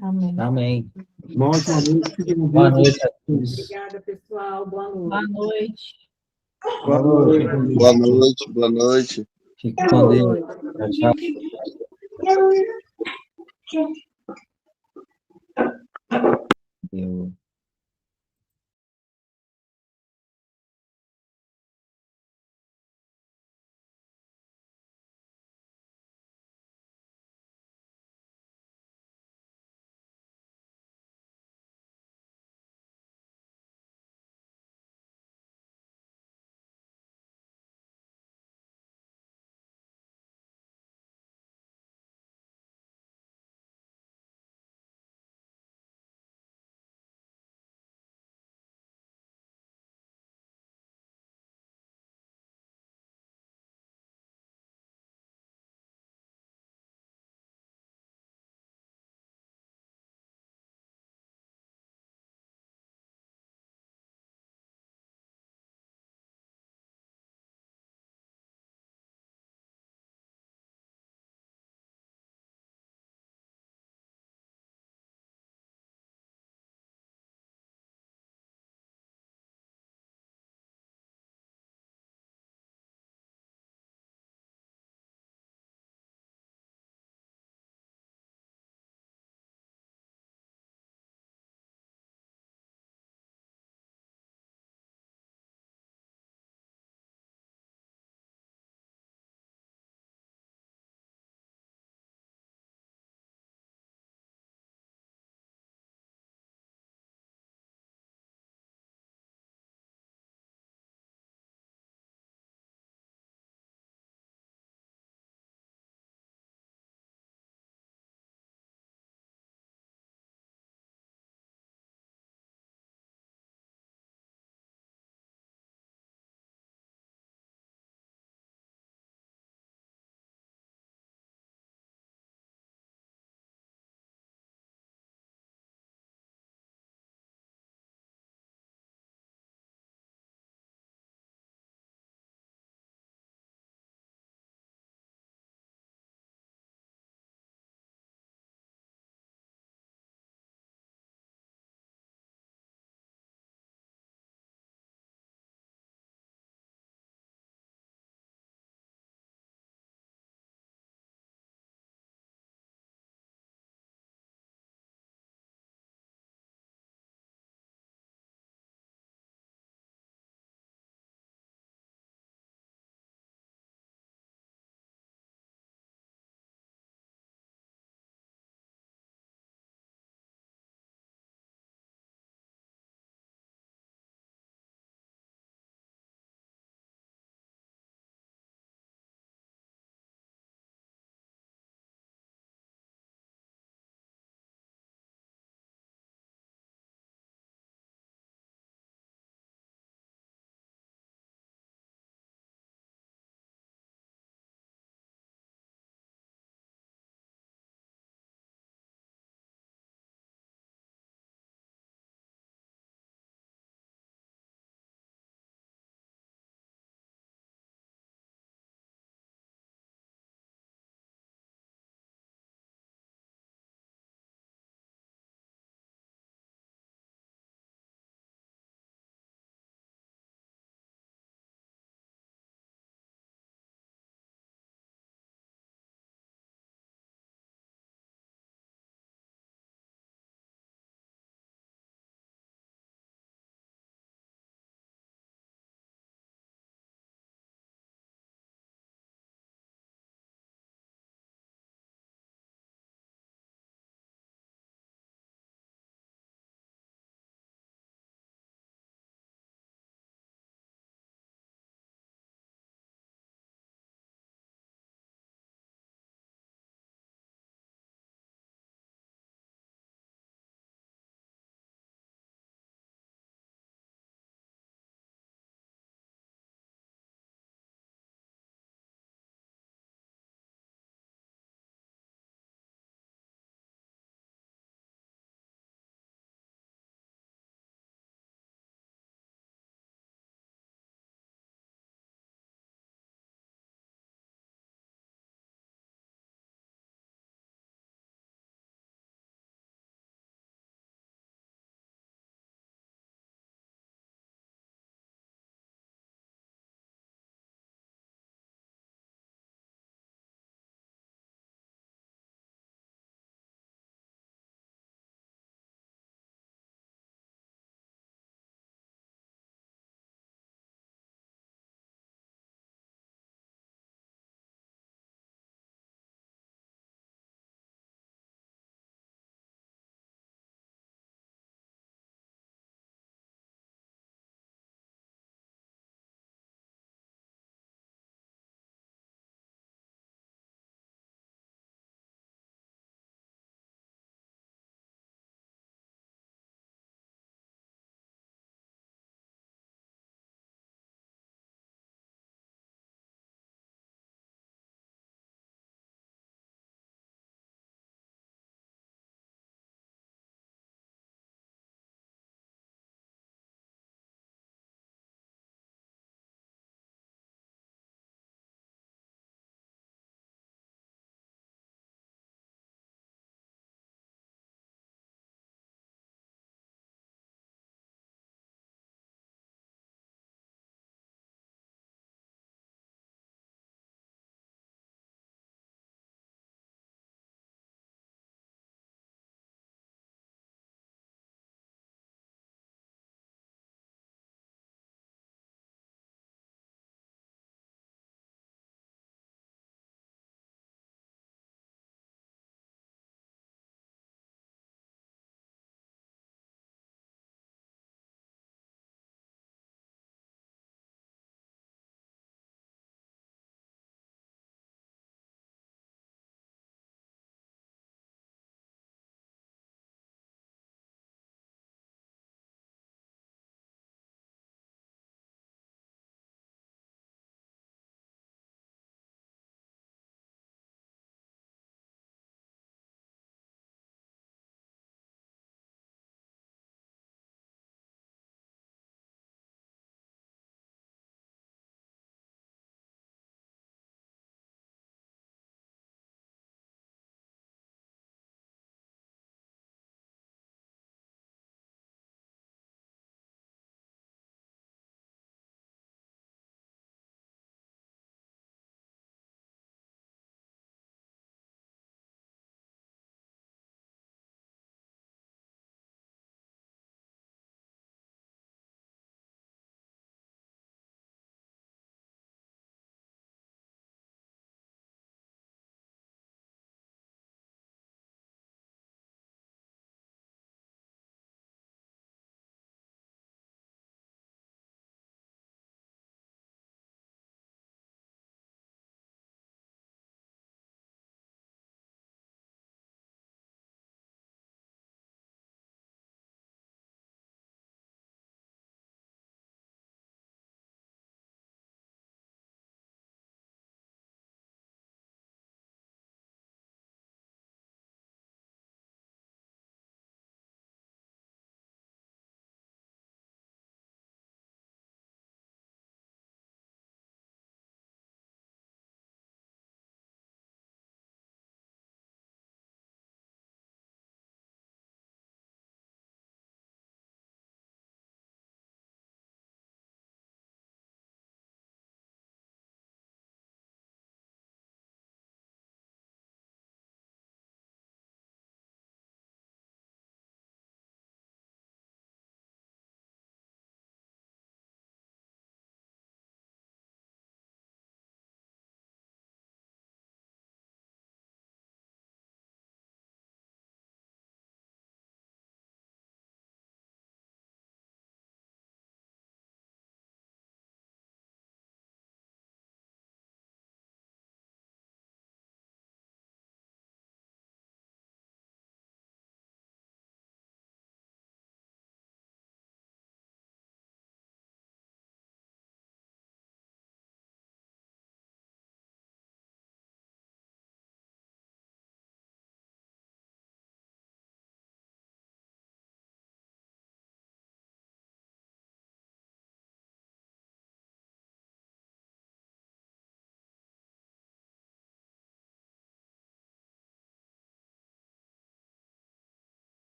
Amém. Amém. Uma ótima noite. Fiquem com Boa Deus. noite a todos. Obrigada, pessoal. Boa noite. Boa noite. Boa noite. Boa noite, boa noite. Fique com Deus. Tchau, tchau.